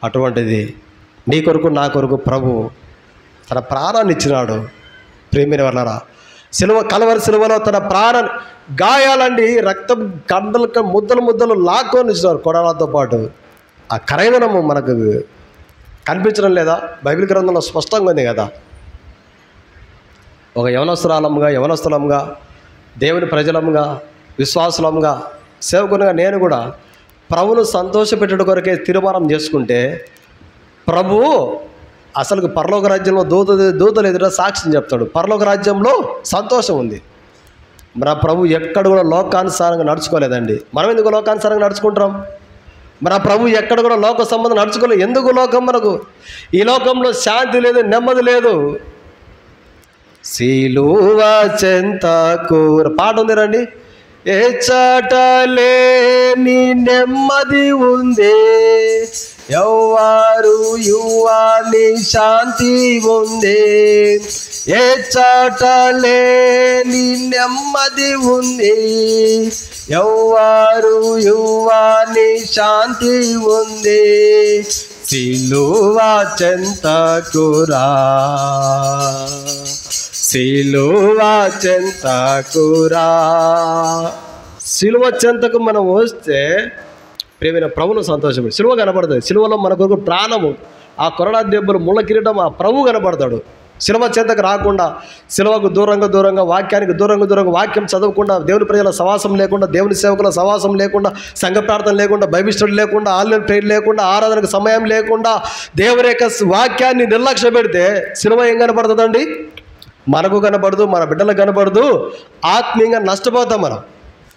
అటువంటిది నీ కొరకు నా కొరకు ప్రభు తన ప్రాణాన్ని ఇచ్చినాడు. ప్రేమిన వాళ్ళరా, కలవరి సిలువలో తన ప్రాణాన్ని, గాయాలండి రక్తం కండలు ముద్దలు లాక్కొని ఇచ్చినారు కొడాలతో పాటు. ఆ కరైదనము మనకు కనిపించడం లేదా? బైబిల్ గ్రంథంలో స్పష్టంగా ఉంది కదా. ఒక యవనస్తులంగా దేవుని ప్రజలంగా విశ్వాసులంగా సేవకునిగా నేను కూడా ప్రభువును సంతోషపెట్టడం కొరకే తీర్మానం చేసుకుంటే ప్రభువు అసలు పరలోక రాజ్యంలో దూతలు ఎదుట సాక్ష్యం చెప్తాడు. పరలోక రాజ్యంలో సంతోషం ఉంది. మన ప్రభు ఎక్కడ కూడా లోకానుసారంగా నడుచుకోలేదండి. మనం ఎందుకు లోకానుసారంగా నడుచుకుంటాం? మన ప్రభు ఎక్కడ కూడా లోక సంబంధం నడుచుకోలేదు. ఎందుకు లోకం? మనకు ఈ లోకంలో శాంతి లేదు, నెమ్మది లేదు. సిలువ చెంతకు పాట ఉంది రండి. ఏ చాటలేని నెమ్మది ఉంది, ఎవ్వరు యువాని శాంతి ఉంది. ఏ చాటలేని నెమ్మది ఉంది, ఎవ్వరు యువాని శాంతి ఉంది. సిలువ చెంతకురా, సిలువ చెంతకురా. సిలువ చెంతకు మనం వస్తే ప్రేమైన ప్రభువును సంతోషపడి సిలువ కనబడుతుంది. సిలువలో మన కొరకు ప్రాణము, ఆ కొరడా దెబ్బలు, ముళ్ళ కిరీటం, ఆ ప్రభు కనబడతాడు. సిలువ చెంతకు రాకుండా, సిలువకు దూరంగా వాక్యానికి దూరంగా వాక్యం చదవకుండా, దేవుని ప్రజల సవాసం లేకుండా, దేవుని సేవకుల సవాసం లేకుండా, సంఘ ప్రార్థన లేకుండా, బైబిల్ స్టడీ లేకుండా, ఆన్లైన్ ప్రేయర్ లేకుండా, ఆరాధనకు సమయం లేకుండా, దేవుని యొక్క వాక్యాన్ని నిర్లక్ష్య పెడితే సిలువ ఏం కనబడుతుందండి? మనకు కనబడదు, మన బిడ్డలకు కనబడదు. ఆత్మీయంగా నష్టపోతాం మనం.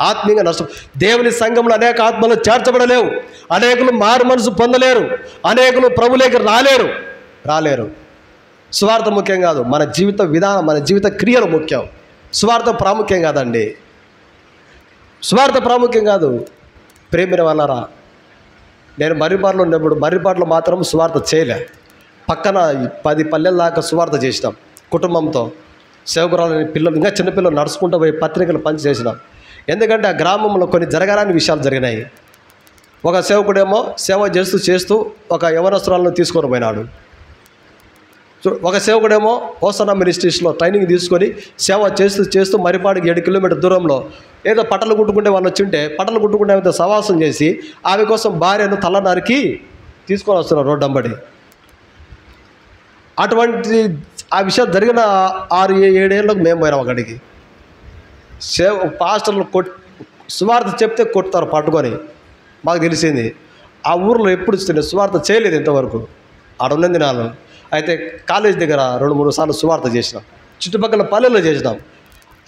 ఆత్మీయంగా నష్టం. దేవుని సంఘంలో అనేక ఆత్మలు చేర్చబడలేవు, అనేకులు మారు మనసు పొందలేరు, అనేకులు ప్రభువులోకి రాలేరు. స్వార్థ ముఖ్యం కాదు, మన జీవిత విధానం, మన జీవిత క్రియలు ముఖ్యం. స్వార్థ ప్రాముఖ్యం కాదండి, స్వార్థ ప్రాముఖ్యం కాదు. ప్రేమిన వాళ్ళరా, నేను మర్రిపాటలో ఉన్నప్పుడు మర్రిపాటలో మాత్రం స్వార్థ చేయలే. పక్కన 10 పల్లెల దాకా స్వార్థ చేసినాం కుటుంబంతో. సేవకురాలని పిల్లలు, ఇంకా చిన్నపిల్లలు నడుచుకుంటూ పోయి పత్రికలు పంచి చేసినాం. ఎందుకంటే ఆ గ్రామంలో కొన్ని జరగరాని విషయాలు జరిగినాయి. ఒక సేవకుడేమో సేవ చేస్తూ ఒక యవనస్తురాలను తీసుకొని పోయినాడు. ఒక సేవకుడేమో హోసనా మినిస్ట్రీస్లో ట్రైనింగ్ తీసుకొని సేవ చేస్తూ మరిపాడికి 7 కిలోమీటర్ దూరంలో ఏదో పట్టలు కుట్టుకుంటే వాళ్ళు వచ్చింటే పట్టలు కుట్టుకుంటే ఆమెతో సవాసం చేసి ఆమె కోసం భార్యను తల నరికి తీసుకొని వస్తున్నారు రోడ్డంబడి. అటువంటి ఆ విషయం జరిగిన 6-7 ఏళ్ళకు మేము పోయినాం అక్కడికి. పాస్టర్లు సువార్త చెప్తే కొడతారు పట్టుకొని. మాకు తెలిసింది ఆ ఊర్లో ఎప్పుడు సువార్త చేయలేదు ఇంతవరకు. ఆడున్న దినాలు అయితే కాలేజ్ దగ్గర 2-3 సార్లు సువార్త చేసినాం, చుట్టుపక్కల పల్లెల్లో చేసినాం.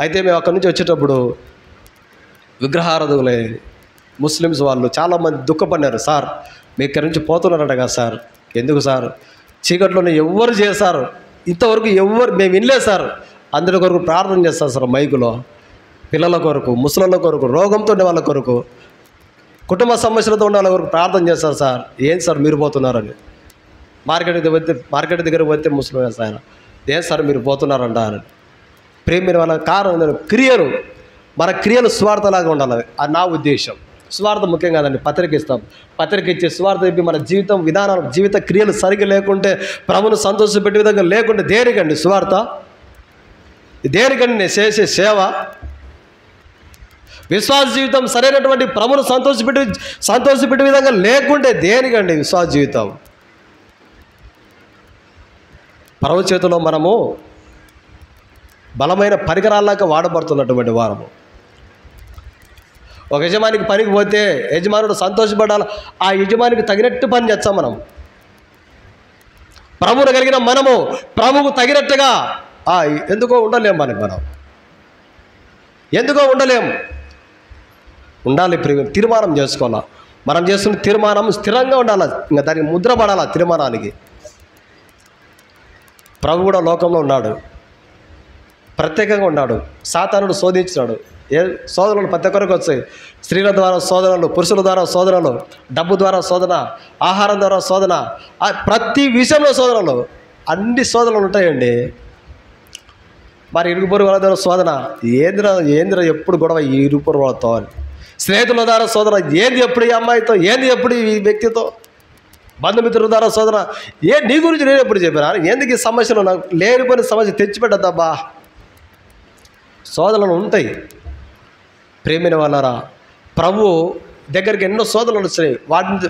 అయితే మేము అక్కడి నుంచి వచ్చేటప్పుడు విగ్రహారాధకులే ముస్లిమ్స్ వాళ్ళు చాలామంది దుఃఖపడినారు. సార్ మీ ఇక్కడి నుంచి పోతున్నారట కదా సార్, ఎందుకు సార్? చీకట్లోనే ఎవ్వరు చేశారు ఇంతవరకు, మేము వినలేదు సార్. అందరి కొరకు ప్రార్థన చేస్తారు సార్ మైకులో, పిల్లల కొరకు, ముసలిళ్ళ కొరకు, రోగంతో ఉండే వాళ్ళ కొరకు, కుటుంబ సమస్యలతో ఉండే వాళ్ళ కొరకు ప్రార్థన చేస్తారు సార్. ఏం సార్ మీరు పోతున్నారని. మార్కెట్ దగ్గర పోతే ముస్లిం ఆయన, ఏం సార్ మీరు పోతున్నారంట అని. ప్రేమ వాళ్ళ కారణం క్రియలు, మన క్రియలు స్వార్థలాగా ఉండాలి. అది నా ఉద్దేశం. స్వార్థ ముఖ్యం కాదండి. పత్రిక ఇస్తాం, పత్రిక ఇచ్చే స్వార్థ చెప్పి మన జీవితం విధానాలు, జీవిత క్రియలు సరిగ్గా లేకుంటే, ప్రభువును సంతోషపెట్టే విధంగా లేకుంటే దేనికండి స్వార్థ? దేనికండి నేను చేసే సేవ? విశ్వాస జీవితం సరైనటువంటి ప్రభువును సంతోషపెట్టే విధంగా లేకుంటే దేనికండి విశ్వాస జీవితం? ప్రభు చేతిలో మనము బలమైన పరికరాల్లాగా వాడబడుతున్నటువంటి వారము. ఒక యజమానికి పనికి పోతే యజమానుడు సంతోషపడాలి, ఆ యజమానికి తగినట్టు పని చేస్తాం మనం. ప్రభువును కలిగిన మనము ప్రభువుకు తగినట్టుగా ఎందుకో ఉండలేం మనం ఎందుకో ఉండలేం. ఉండాలి, తీర్మానం చేసుకోవాలా. మనం చేస్తున్న తీర్మానం స్థిరంగా ఉండాలి, ఇంకా దానికి ముద్ర పడాలి. తీర్మానానికి ప్రభు కూడా లోకంలో ఉన్నాడు, ప్రత్యేకంగా ఉన్నాడు. సాతానుడు శోధించినాడు. శోధనలు ప్రతి ఒక్కరికి వచ్చాయి. స్త్రీల ద్వారా శోధనలు, పురుషుల ద్వారా శోధనలు, డబ్బు ద్వారా శోధన, ఆహారం ద్వారా శోధన, ప్రతి విషయంలో శోధనలు, అన్ని శోధనలు ఉంటాయండి. మరి ఇరుగు పొరుగు వాళ్ళ ద్వారా శోధన, ఏంద్ర ఎప్పుడు గొడవ ఈ ఇరుగు పొరుగు వాళ్ళతో, స్నేహితుల ద్వారా శోధన, ఏంది ఎప్పుడు ఈ అమ్మాయితో, ఏంది ఎప్పుడు ఈ వ్యక్తితో, బంధుమిత్రుల ద్వారా శోధన, నీ గురించి నేను ఎప్పుడు చెప్పాను, ఎందుకు ఈ సమస్యలు, నాకు లేనిపోయిన సమస్య తెచ్చిపెట్టద్దబ్బా. శోధనలు ఉంటాయి. ప్రేమైన వాళ్ళారా, ప్రభు దగ్గరికి ఎన్నో శోధనలు వచ్చినాయి. వాటిని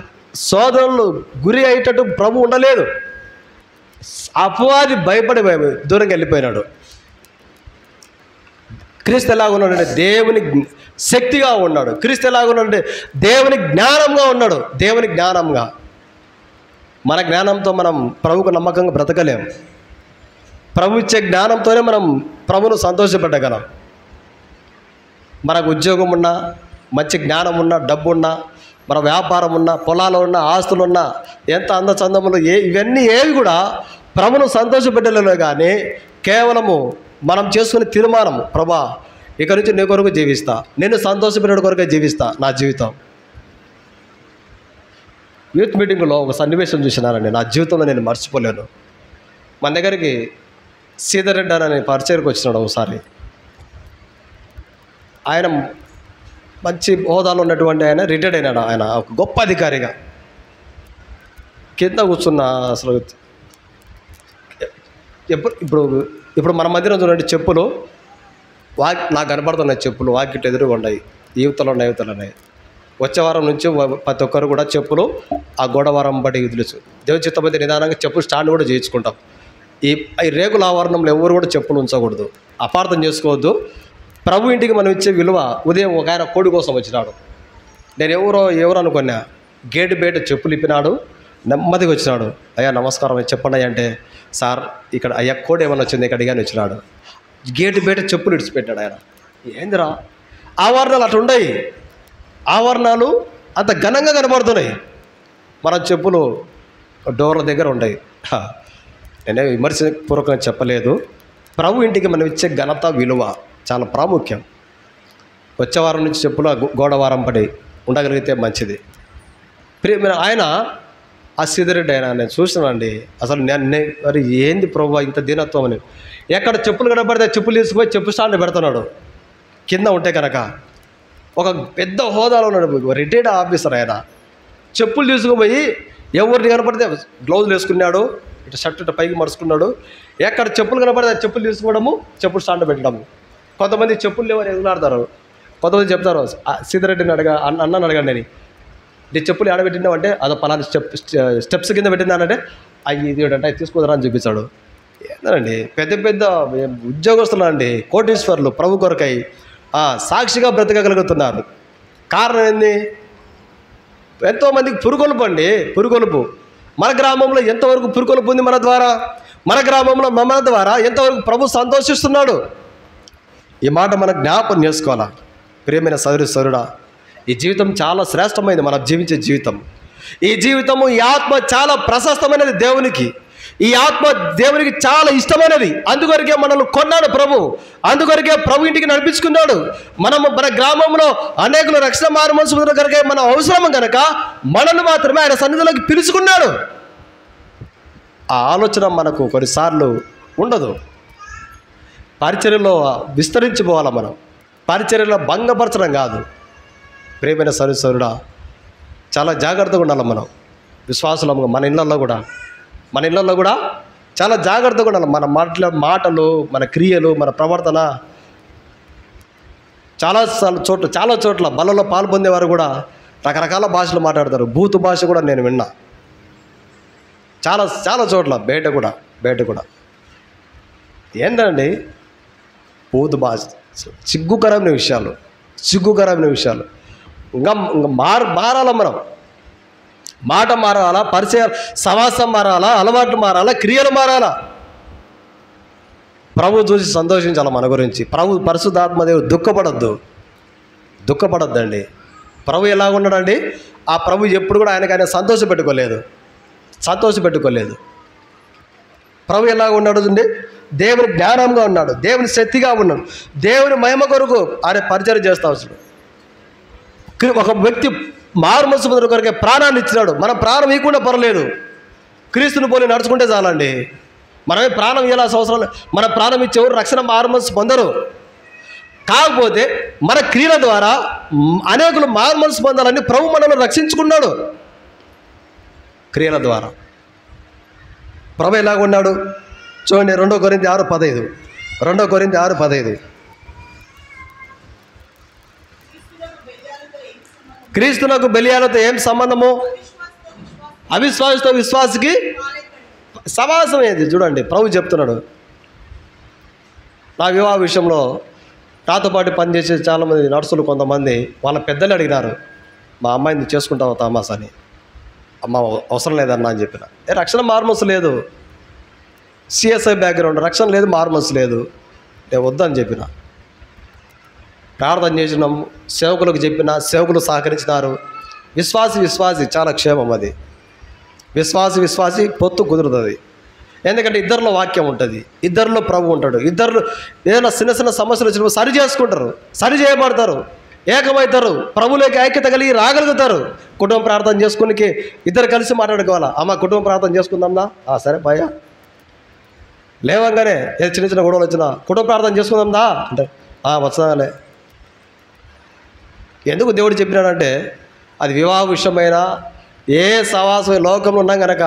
శోధనలు గురి అయ్యేటట్టు ప్రభు ఉండలేదు. అపవాది భయపడి దూరంగా వెళ్ళిపోయినాడు. క్రీస్తు ఎలాగ ఉన్నాడంటే దేవుని శక్తిగా ఉన్నాడు. క్రీస్తు ఎలాగ ఉన్నాడంటే దేవుని జ్ఞానంగా ఉన్నాడు. దేవుని జ్ఞానంగా. మన జ్ఞానంతో మనం ప్రభువుకు నమ్మకంగా బ్రతకలేం. ప్రభు ఇచ్చే జ్ఞానంతోనే మనం ప్రభువును సంతోషపెట్టగలం. మనకు ఉద్యోగం ఉన్నా, మంచి జ్ఞానం ఉన్నా, డబ్బు ఉన్నా, మన వ్యాపారం ఉన్నా, పొలాలు ఉన్నా, ఆస్తులు ఉన్నా, ఎంత అందచందములు ఇవన్నీ ఏవి కూడా ప్రభువును సంతోషపెట్టలేవు. కానీ కేవలము మనం చేసుకునే తీర్మానం, ప్రభా ఇక నుంచి నీ కొరకు జీవిస్తా, నేను సంతోషపెట్టే కొరకే జీవిస్తా నా జీవితం. యూత్ మీటింగ్లో ఒక సన్నివేశం చూసినానండి, నా జీవితంలో నేను మర్చిపోలేను. మన దగ్గరికి సీతారెడ్డి అనే పరిచయకు వచ్చినాడు ఒకసారి. ఆయన మంచి హోదాలో ఉన్నటువంటి ఆయన, రిటైర్డ్ అయినాడు. ఆయన ఒక గొప్ప అధికారిగా కింద కూర్చున్న అసలు ఇప్పుడు మన మధ్యన చూడండి, చెప్పులు నాకు కనపడుతున్నాయి. చెప్పులు వాకిట్ ఎదురుగా ఉన్నాయి, యువతలు ఉన్నాయి. వచ్చే వారం నుంచి ప్రతి ఒక్కరు కూడా చెప్పులు ఆ గోడవారం బట్టి తెలుసు. దేవుని చిత్తమైతే నిదానంగా చెప్పులు స్టాండ్ కూడా చేయించుకుంటాం. ఈ రేకుల ఆవరణంలో ఎవరు కూడా చెప్పులు ఉంచకూడదు, అపార్థం చేసుకోవద్దు. ప్రభు ఇంటికి మనం ఇచ్చే విలువ. ఉదయం ఒక ఆయన కోడి కోసం వచ్చినాడు. నేను ఎవరు అనుకున్నా, గేటు బయట చెప్పులు ఇప్పినాడు, నెమ్మదిగా వచ్చినాడు. అయ్యా నమస్కారం చెప్పండి అంటే, సార్ ఇక్కడ అయ్యా కోడి ఏమన్నా వచ్చింది ఇక్కడ అడిగాని వచ్చినాడు. గేటు బయట చెప్పులు ఇడిచిపెట్టాడు ఆయన. ఏందిరా, ఆవరణాలు అట్లా ఉన్నాయి, ఆవరణాలు అంత ఘనంగా కనబడుతున్నాయి. మన చెప్పులు డోర్ల దగ్గర ఉన్నాయి. నేనే విమర్శపూర్వకంగా చెప్పలేదు. ప్రభు ఇంటికి మనం ఇచ్చే ఘనత, విలువ చాలా ప్రాముఖ్యం. వచ్చే వారం నుంచి చెప్పులు గోడవారం పడి ఉండగలిగితే మంచిది. ప్రియమైన ఆయన ఆ సీతారెడ్డి ఆయన నేను చూసినానండి. అసలు మరి ఏంది ప్రభు ఇంత దీనత్వం అని. ఎక్కడ చెప్పులు కనబడితే చెప్పులు తీసుకుపోయి చెప్పు స్టాండ్ పెడుతున్నాడు. కింద ఉంటే కనుక ఒక పెద్ద హోదాలో ఉన్నాడు, రిటైర్డ్ ఆఫీసర్ ఆయన. చెప్పులు తీసుకుపోయి ఎవరిని కనపడితే గ్లౌజులు వేసుకున్నాడు, ఇటు షర్ట్ ఇటు పైకి మడుచుకున్నాడు. ఎక్కడ చెప్పులు కనపడితే చెప్పులు తీసుకోవడము, చెప్పులు స్టాండ్ పెట్టడము. కొంతమంది చెప్పులు లేవని ఎదుగులాడతారు. కొంతమంది చెప్తారు, సీతారెడ్డిని అన్నని అడగండి అని, నీ చెప్పులు ఏడ పెట్టినావు అంటే అదో పలానా స్టెప్స్ కింద పెట్టినానంటే ఇది అంటే అది తీసుకోదరా అని చూపించాడు. ఏంటండి పెద్ద పెద్ద ఉద్యోగస్తులు అండి, కోటీశ్వర్లు ప్రభు కొరకై సాక్షిగా బ్రతకగలుగుతున్నారు. కారణం ఏంది? ఎంతోమందికి పురుగొలుపు అండి, పురుగొలుపు. మన గ్రామంలో ఎంతవరకు పురుగొలుపు ఉంది మన ద్వారా, మన గ్రామంలో మన ద్వారా ఎంతవరకు ప్రభు సంతోషిస్తున్నాడు. ఈ మాట మనం జ్ఞాపకం చేసుకోవాలా. ప్రియమైన సోదరుడా, ఈ జీవితం చాలా శ్రేష్టమైనది. మనం జీవించే జీవితం, ఈ జీవితము, ఈ ఆత్మ చాలా ప్రశస్తమైనది దేవునికి. ఈ ఆత్మ దేవునికి చాలా ఇష్టమైనది. అందుకొరకే మనల్ని కొన్నాడు ప్రభు, అందుకొరకే ప్రభు ఇంటికి నడిపించుకున్నాడు. మన గ్రామంలో అనేకులు రక్షణ మారుమనసు కొరకే మనం అవసరం కనుక మనల్ని మాత్రమే ఆయన సన్నిధిలోకి పిలుచుకున్నాడు. ఆ ఆలోచన మనకు కొన్నిసార్లు ఉండదు. పరిచర్యలో విస్తరించిపోవాలి మనం, పరిచర్యలో భంగపరచడం కాదు. ప్రియమైన సోదరుడా, చాలా జాగ్రత్తగా ఉండాలి మనం విశ్వాసులముగా. మన ఇళ్ళల్లో కూడా చాలా జాగ్రత్తగా ఉండాలి. మన మాటలు, మన క్రియలు, మన ప్రవర్తన. చాలా చోట్ల బలలో పాల్పొందేవారు కూడా రకరకాల భాషలు మాట్లాడతారు. బూతు భాష కూడా నేను విన్నా చాలా చోట్ల. బయట కూడా ఏంటండి బూతు భాష, సిగ్గుకరమైన విషయాలు. ఇంకా మారాల మనం. మాట మారాలా, పరిచయాలు, సమాసం మారాలా, అలవాట్లు మారాలా, క్రియలు మారాలా. ప్రభు చూసి సంతోషించాలి మన గురించి. ప్రభు పరిశుద్ధాత్మదేవుడు దుఃఖపడొద్దండి. ప్రభు ఎలాగున్నాడండి? ఆ ప్రభు ఎప్పుడు కూడా ఆయన సంతోషపెట్టుకోలేదు. ప్రభు ఎలాగ ఉన్నాడు అండి? దేవుని జ్ఞానంగా ఉన్నాడు, దేవుని శక్తిగా ఉన్నాడు, దేవుని మహిమ కొరకు ఆయన పరిచయం చేస్తా వచ్చాడు. ఒక వ్యక్తి మారుమనసు పొందిన కొరకే ప్రాణాన్ని ఇచ్చినాడు. మన ప్రాణం ఇవ్వకుండా పర్లేదు, క్రీస్తుని పోలి నడుచుకుంటే చాలండి. మనమే ప్రాణం ఇవ్వాల్సిన అవసరం లేదు. మన ప్రాణం ఇచ్చేవారు రక్షణ మారుమనసు పొందరు. కాకపోతే మన క్రియల ద్వారా అనేకులు మారుమనసు పొందాలని ప్రభు మనల్ని రక్షించుకున్నాడు. క్రియల ద్వారా ప్రభు ఎలాగున్నాడు చూడండి. 2 కొరింథీ 6:15 క్రీస్తునకు బెలియాలతో ఏం సంబంధము? అవిశ్వాసతో విశ్వాసికి సమాసం ఏది? చూడండి ప్రభు చెప్తున్నాడు. నా వివాహ విషయంలో నాతో పాటు పనిచేసే చాలామంది నర్సులు, కొంతమంది వాళ్ళ పెద్దలు అడిగినారు, మా అమ్మాయిని చేసుకుంటావు తామాస్ అని. అమ్మ అవసరం లేదన్నా అని చెప్పిన. రక్షణ మారుమనసు లేదు, సిఎస్ఐ బ్యాక్గ్రౌండ్, రక్షణ లేదు, మారుమనసు లేదు, నేను వద్దని చెప్పిన. ప్రార్థన చేసినాం, సేవకులకు చెప్పిన, సేవకులు సహకరించినారు. విశ్వాసి చాలా క్షేమం. అది విశ్వాసి పొత్తు కుదురుతుంది. ఎందుకంటే ఇద్దరిలో వాక్యం ఉంటుంది, ఇద్దరిలో ప్రభు ఉంటాడు. ఇద్దరు ఏదైనా చిన్న సమస్యలు వచ్చినప్పుడు సరి చేసుకుంటారు, సరి చేయబడతారు, ఏకమవుతారు, ప్రభులోకి ఐక్యత కలిగి రాగలుగుతారు. కుటుంబ ప్రార్థన చేసుకునికి ఇద్దరు కలిసి మాట్లాడుకోవాలా. అమ్మ కుటుంబ ప్రార్థన చేసుకుందాందా? సరే భయ. లేవంగానే ఏ చిన్న గొడవలు వచ్చినా కుటుంబ ప్రార్థన చేసుకుందాందా అంటే వచ్చాలే. ఎందుకు దేవుడు చెప్పినాడంటే అది వివాహ విషయమైనా ఏ సవాసం లోకంలో ఉన్నాం కనుక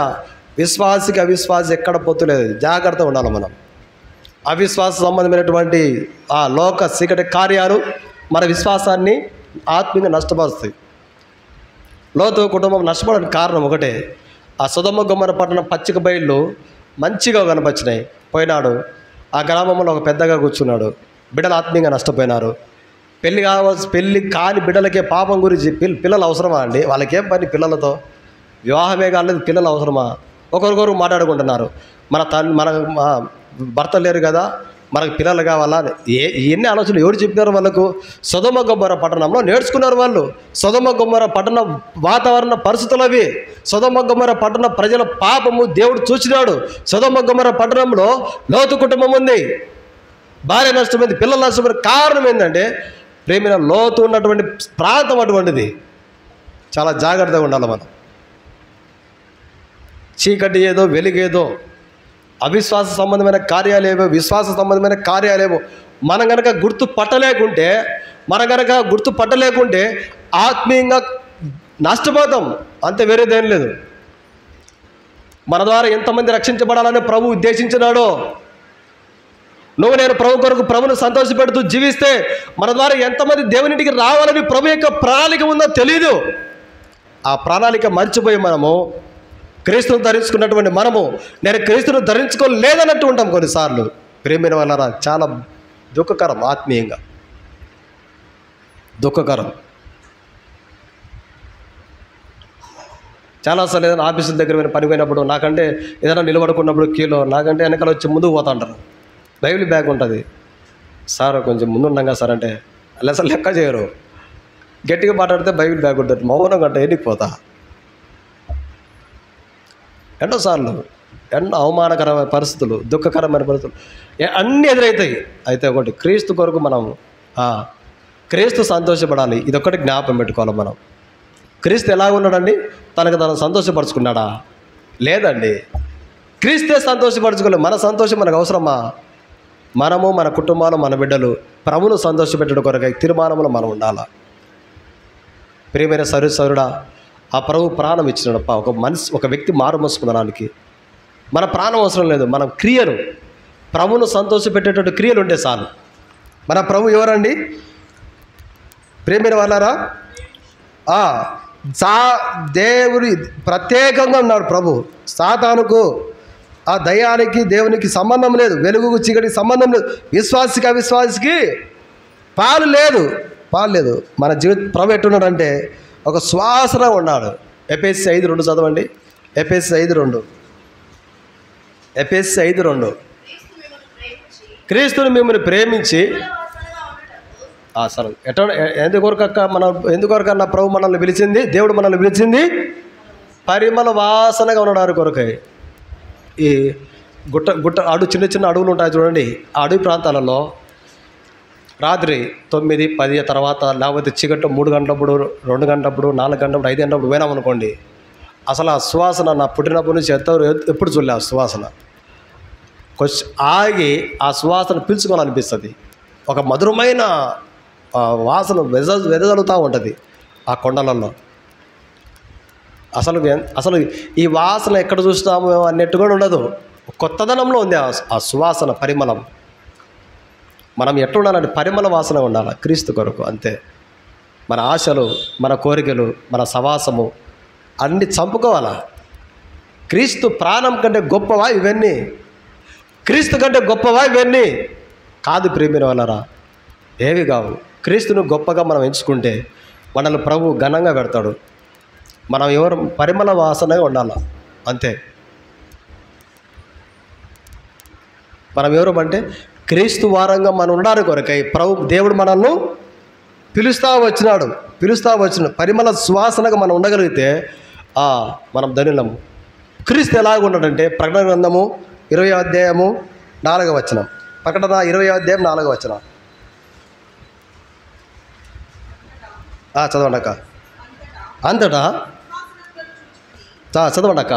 విశ్వాసికి అవిశ్వాసి ఎక్కడ పొత్తులేదు. జాగ్రత్తగా ఉండాలి మనం. అవిశ్వాస సంబంధమైనటువంటి ఆ లోక చీకటి కార్యాలు మన విశ్వాసాన్ని ఆత్మీయంగా నష్టపరుస్తాయి. లోతు కుటుంబం నష్టపడడానికి కారణం ఒకటే, ఆ సొదొమ గొమొర్రా పట్టణం పచ్చిక బయళ్ళు మంచిగా కనపచ్చినాయి. పోయినాడు, ఆ గ్రామంలో ఒక పెద్దగా కూర్చున్నాడు. బిడ్డలు ఆత్మీయంగా నష్టపోయినారు. పెళ్ళి కాని బిడ్డలకే పాపం గురించి పిల్లలు అవసరమా అండి? వాళ్ళకేం పని పిల్లలతో? వివాహమే కాలేదు, పిల్లలు అవసరమా? ఒకరికొకరు మాట్లాడుకుంటున్నారు. మన భర్త లేరు కదా, మనకు పిల్లలు కావాలా? ఎన్ని ఆలోచనలు ఎవరు చెప్పినారు వాళ్ళకు? సొదొమ గొమొర్రా పట్టణంలో నేర్చుకున్నారు వాళ్ళు. సొదొమ గొమొర్రా పట్టణ వాతావరణ పరిస్థితులు అవి. సొదొమ గొమొర్రా పట్టణ ప్రజల పాపము దేవుడు చూసినాడు. సొదొమ గొమొర్రా పట్టణంలో లోతు కుటుంబం ఉంది, భార్య నష్టమైంది, పిల్లలు నష్టమైన కారణం ఏంటంటే ప్రేమిన లోతు ఉన్నటువంటి ప్రాంతం అటువంటిది. చాలా జాగ్రత్తగా ఉండాలి మనం. చీకటి ఏదో వెలుగేదో, అవిశ్వాస సంబంధమైన కార్యాలేవో, విశ్వాస సంబంధమైన కార్యాలేవో మనం కనుక గుర్తు పట్టలేకుంటే ఆత్మీయంగా నష్టపోతాం. అంతే, వేరేదేం లేదు. మన ద్వారా ఎంతమంది రక్షించబడాలని ప్రభు ఉద్దేశించినాడో, నువ్వు నేను ప్రభు కొరకు ప్రభును సంతోషపెడుతూ జీవిస్తే మన ద్వారా ఎంతమంది దేవునింటికి రావాలని ప్రభు యొక్క ప్రణాళిక ఉందో తెలీదు. ఆ ప్రణాళిక మర్చిపోయి మనము క్రీస్తును ధరించుకున్నటువంటి మనము నేను క్రీస్తును ధరించుకోలేదన్నట్టు ఉంటాం కొన్నిసార్లు. ప్రేమైన వాళ్ళరా, చాలా దుఃఖకరం, ఆత్మీయంగా దుఃఖకరం. చాలాసార్లు ఏదైనా ఆఫీసుల దగ్గర పనిపోయినప్పుడు నాకంటే ఏదైనా నిలబడుకున్నప్పుడు క్యూలో నాకంటే వెనకాల వచ్చి ముందుకు పోతా అంటారు. బైబిల్ బ్యాగ్ ఉంటుంది, సార్ కొంచెం ముందు ఉన్నాగా సార్ అంటే అసలు లెక్క చేయరు. గట్టిగా మాట్లాడితే బైబిల్ బ్యాగ్ ఉంటుంది, మౌనంగా అంటే ఎన్నికి పోతా. ఎన్నోసార్లు ఎన్నో అవమానకరమైన పరిస్థితులు, దుఃఖకరమైన పరిస్థితులు అన్నీ ఎదురవుతాయి. అయితే ఒకటి, క్రీస్తు కొరకు మనం క్రీస్తు సంతోషపడాలి. ఇదొక్కటి జ్ఞాపకం పెట్టుకోవాలి మనం. క్రీస్తు ఎలాగున్నాడండి? తనకు సంతోషపరుచుకున్నాడా? లేదండి. క్రీస్తే సంతోషపరచుకోలేదు. మన సంతోషం మనకు అవసరమా? మనము, మన కుటుంబాలు, మన బిడ్డలు ప్రభును సంతోషపెట్టడం కొరకై తీర్మానంలో మనం ఉండాలా. ప్రియమైన సౌరుడా, ఆ ప్రభు ప్రాణం ఇచ్చినాడప్ప ఒక వ్యక్తి మారు మనసు పొందడానికి. మన ప్రాణం అవసరం లేదు, మనం క్రియలు, ప్రభువును సంతోషపెట్టేటువంటి క్రియలు ఉంటే చాలు. మన ప్రభు ఎవరండి? ప్రేమైన వాళ్ళారా, దేవుడి ప్రత్యేకంగా ఉన్నాడు ప్రభు. సాతానుకు, ఆ దయ్యానికి దేవునికి సంబంధం లేదు, వెలుగుకు చీకటికి సంబంధం లేదు, విశ్వాసికి అవిశ్వాసికి పాలు లేదు. మన ప్రభు ఎట్టున్నాడంటే ఒక శ్వాసన ఉన్నాడు. ఎఫెసీ 5:2 చదవండి. ఎఫెసీ 5:2. ఎఫెసీ 5:2. క్రీస్తుని మిమ్మల్ని ప్రేమించి సరే ఎందుకొరకన్నా ప్రభు మనల్ని పిలిచింది, దేవుడు మనల్ని పిలిచింది పరిమళ వాసనగా ఉన్నాడు కొరకై. ఈ చిన్న చిన్న అడవులు ఉంటాయి చూడండి, ఆ అడవి ప్రాంతాలలో రాత్రి 9, 10 తర్వాత, లేకపోతే చీకట్లో 3 గంటలప్పుడు, 2 గంటలప్పుడు, 4 గంటలప్పుడు, 5 గంటలప్పుడు పోయినామనుకోండి, అసలు ఆ సువాసన నా పుట్టినప్పటి నుంచి ఎప్పుడు చూడలే. ఆ సువాసన ఆగి ఆ సువాసన పీల్చుకోవాలనిపిస్తుంది. ఒక మధురమైన వాసన వెదజల్లుతూ ఉంటుంది ఆ కొండలలో. అసలు ఈ వాసన ఎక్కడ చూస్తాము అన్నట్టు కూడా ఉండదు, కొత్తదనంలో ఉంది ఆ సువాసన, పరిమళం. మనం ఎట్లా ఉండాలంటే పరిమళ వాసన ఉండాలి క్రీస్తు కొరకు, అంతే. మన ఆశలు, మన కోరికలు, మన సవాసము అన్నీ చంపుకోవాలా. క్రీస్తు ప్రాణం కంటే గొప్పవా ఇవన్నీ? క్రీస్తు కంటే గొప్పవా ఇవన్నీ? కాదు ప్రేమిన వాళ్ళరా, ఏవి కావు. క్రీస్తును గొప్పగా మనం ఎంచుకుంటే మనల్ని ప్రభు ఘనంగా పెడతాడు. మనం ఎవరు పరిమళ వాసనగా ఉండాలి, అంతే. మనం ఎవరు అంటే క్రీస్తు వారంగా మనం ఉండడానికి కొరకై ప్రభు దేవుడు మనల్ని పిలుస్తూ వచ్చినాడు. పరిమళ సువాసనగా మనం ఉండగలిగితే మనం ధన్యులము. క్రీస్తు ఎలాగ ఉన్నాడంటే ప్రకటన గ్రంథము 20వ అధ్యాయము 4వ వచనం. ప్రకటన 20వ అధ్యాయం 4వ వచనం. చదవండి అక్క. అంతటా చదవండి అక్క.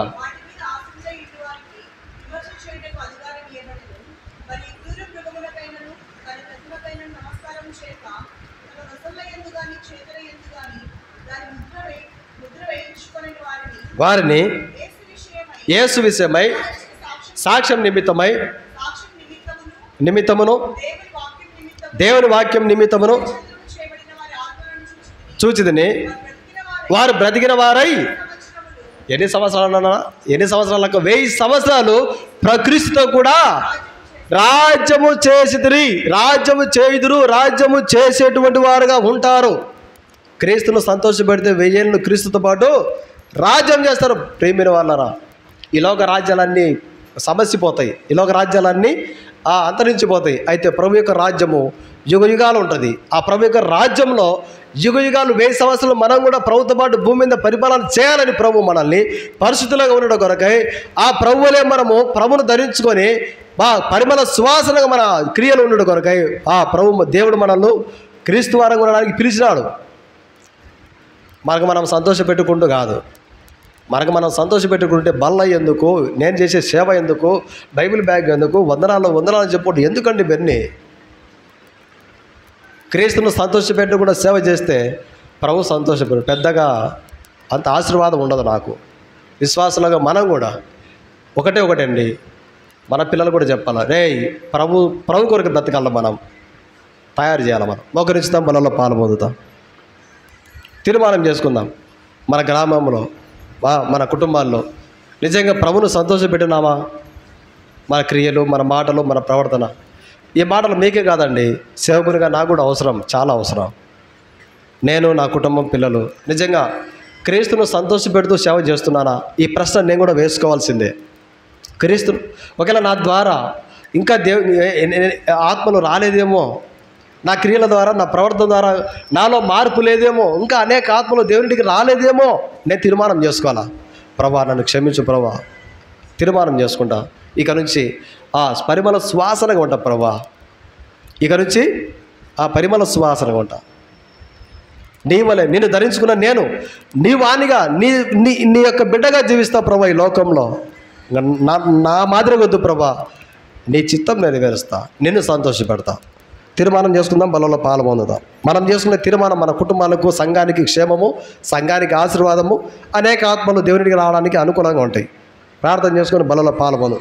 వారిని యేసు విషయమై సాక్ష్యం నిమిత్తమును దేవుని వాక్యం నిమిత్తమును చూచితిని వారు బ్రతికిన వారై ఎన్ని సంవత్సరాలకు 1000 సంవత్సరాలు ప్రకృతితో కూడా రాజ్యము చేసేటువంటి వారుగా ఉంటారు. క్రీస్తును సంతోషపెడితే 1000 ఏళ్ళు క్రీస్తుతో పాటు రాజ్యం చేస్తారు. ప్రేమిన వాళ్ళరా, ఈ లోక రాజ్యాలన్నీ సమస్యపోతాయి, ఈ లోక రాజ్యాలన్నీ అంతరించిపోతాయి. అయితే ప్రభు యొక్క రాజ్యము యుగయుగాలు ఉంటుంది. ఆ ప్రభు యొక్క రాజ్యంలో యుగయుగాలు 1000 సంవత్సరాలు మనం కూడా ప్రభుతో పాటు భూమి మీద పరిపాలన చేయాలని ప్రభు మనల్ని పరిశుద్ధులుగా ఉండడం కొరకై ఆ ప్రభువులే మనము ప్రభును ధరించుకొని పరిమళ సువాసనగా మన క్రియలు ఉండడం కొరకై ఆ ప్రభు దేవుడు మనల్ని క్రీస్తు వారంగా ఉండడానికి పిలిచినాడు. మనం సంతోషపెట్టుకుంటూ కాదు, మనం సంతోషపెట్టుకుంటే బల్ల ఎందుకు, నేను చేసే సేవ ఎందుకు, బైబిల్ బ్యాగ్ ఎందుకు, వందనాలు చెప్పుకుంటూ ఎందుకండి ఇవన్నీ? క్రీస్తును సంతోషపెట్టకుండా సేవ చేస్తే ప్రభు సంతోషపెట్టు, పెద్దగా అంత ఆశీర్వాదం ఉండదు. నాకు విశ్వాసులుగా మనం కూడా ఒకటండి, మన పిల్లలు కూడా చెప్పాలి, రే ప్రభు కొరకు బ్రతకాల మనం తయారు చేయాలి. మనం మోకరిస్తాం, బలలో పాలు పొందుతాం, తీర్మానం చేసుకుందాం. మన గ్రామంలో, మన కుటుంబాల్లో నిజంగా ప్రభును సంతోషపెట్టినామా? మన క్రియలు, మన మాటలు, మన ప్రవర్తన. ఈ మాటలు మీకే కాదండి, సేవకునిగా నాకు కూడా అవసరం, చాలా అవసరం. నేను, నా కుటుంబం, పిల్లలు నిజంగా క్రీస్తును సంతోషపెడుతూ సేవ చేస్తున్నానా? ఈ ప్రశ్న నేను కూడా వేసుకోవాల్సిందే. క్రీస్తు ఒకవేళ నా ద్వారా ఇంకా ఆత్మలు రాలేదేమో, నా క్రియల ద్వారా, నా ప్రవర్తన ద్వారా నాలో మార్పు లేదేమో, ఇంకా అనేక ఆత్మలు దేవునికి రాలేదేమో, నేను తీర్మానం చేసుకోవాలా. ప్రభా నన్ను క్షమించు ప్రభా, తీర్మానం చేసుకుంటా. ఇక నుంచి పరిమళ సువాసనగా ఉంటా ప్రభా, ఇక నుంచి పరిమళ సువాసనగా ఉంటా. నీ వలె నిన్ను ధరించుకున్న నేను నీ వాణిగా నీ యొక్క బిడ్డగా జీవిస్తా ప్రభా. ఈ లోకంలో నా మాదిరి వద్దు ప్రభా, నీ చిత్తం నెరవేరుస్తా, నిన్ను సంతోషపెడతా. తీర్మానం చేసుకుందాం, బలలో పాలు పొందుదాం. మనం చేసుకునే తీర్మానం మన కుటుంబాలకు, సంఘానికి క్షేమము, సంఘానికి ఆశీర్వాదము, అనేక ఆత్మలు దేవునికి రావడానికి అనుకూలంగా ఉంటాయి. ప్రార్థన చేసుకొని బలలో పాల్గొను.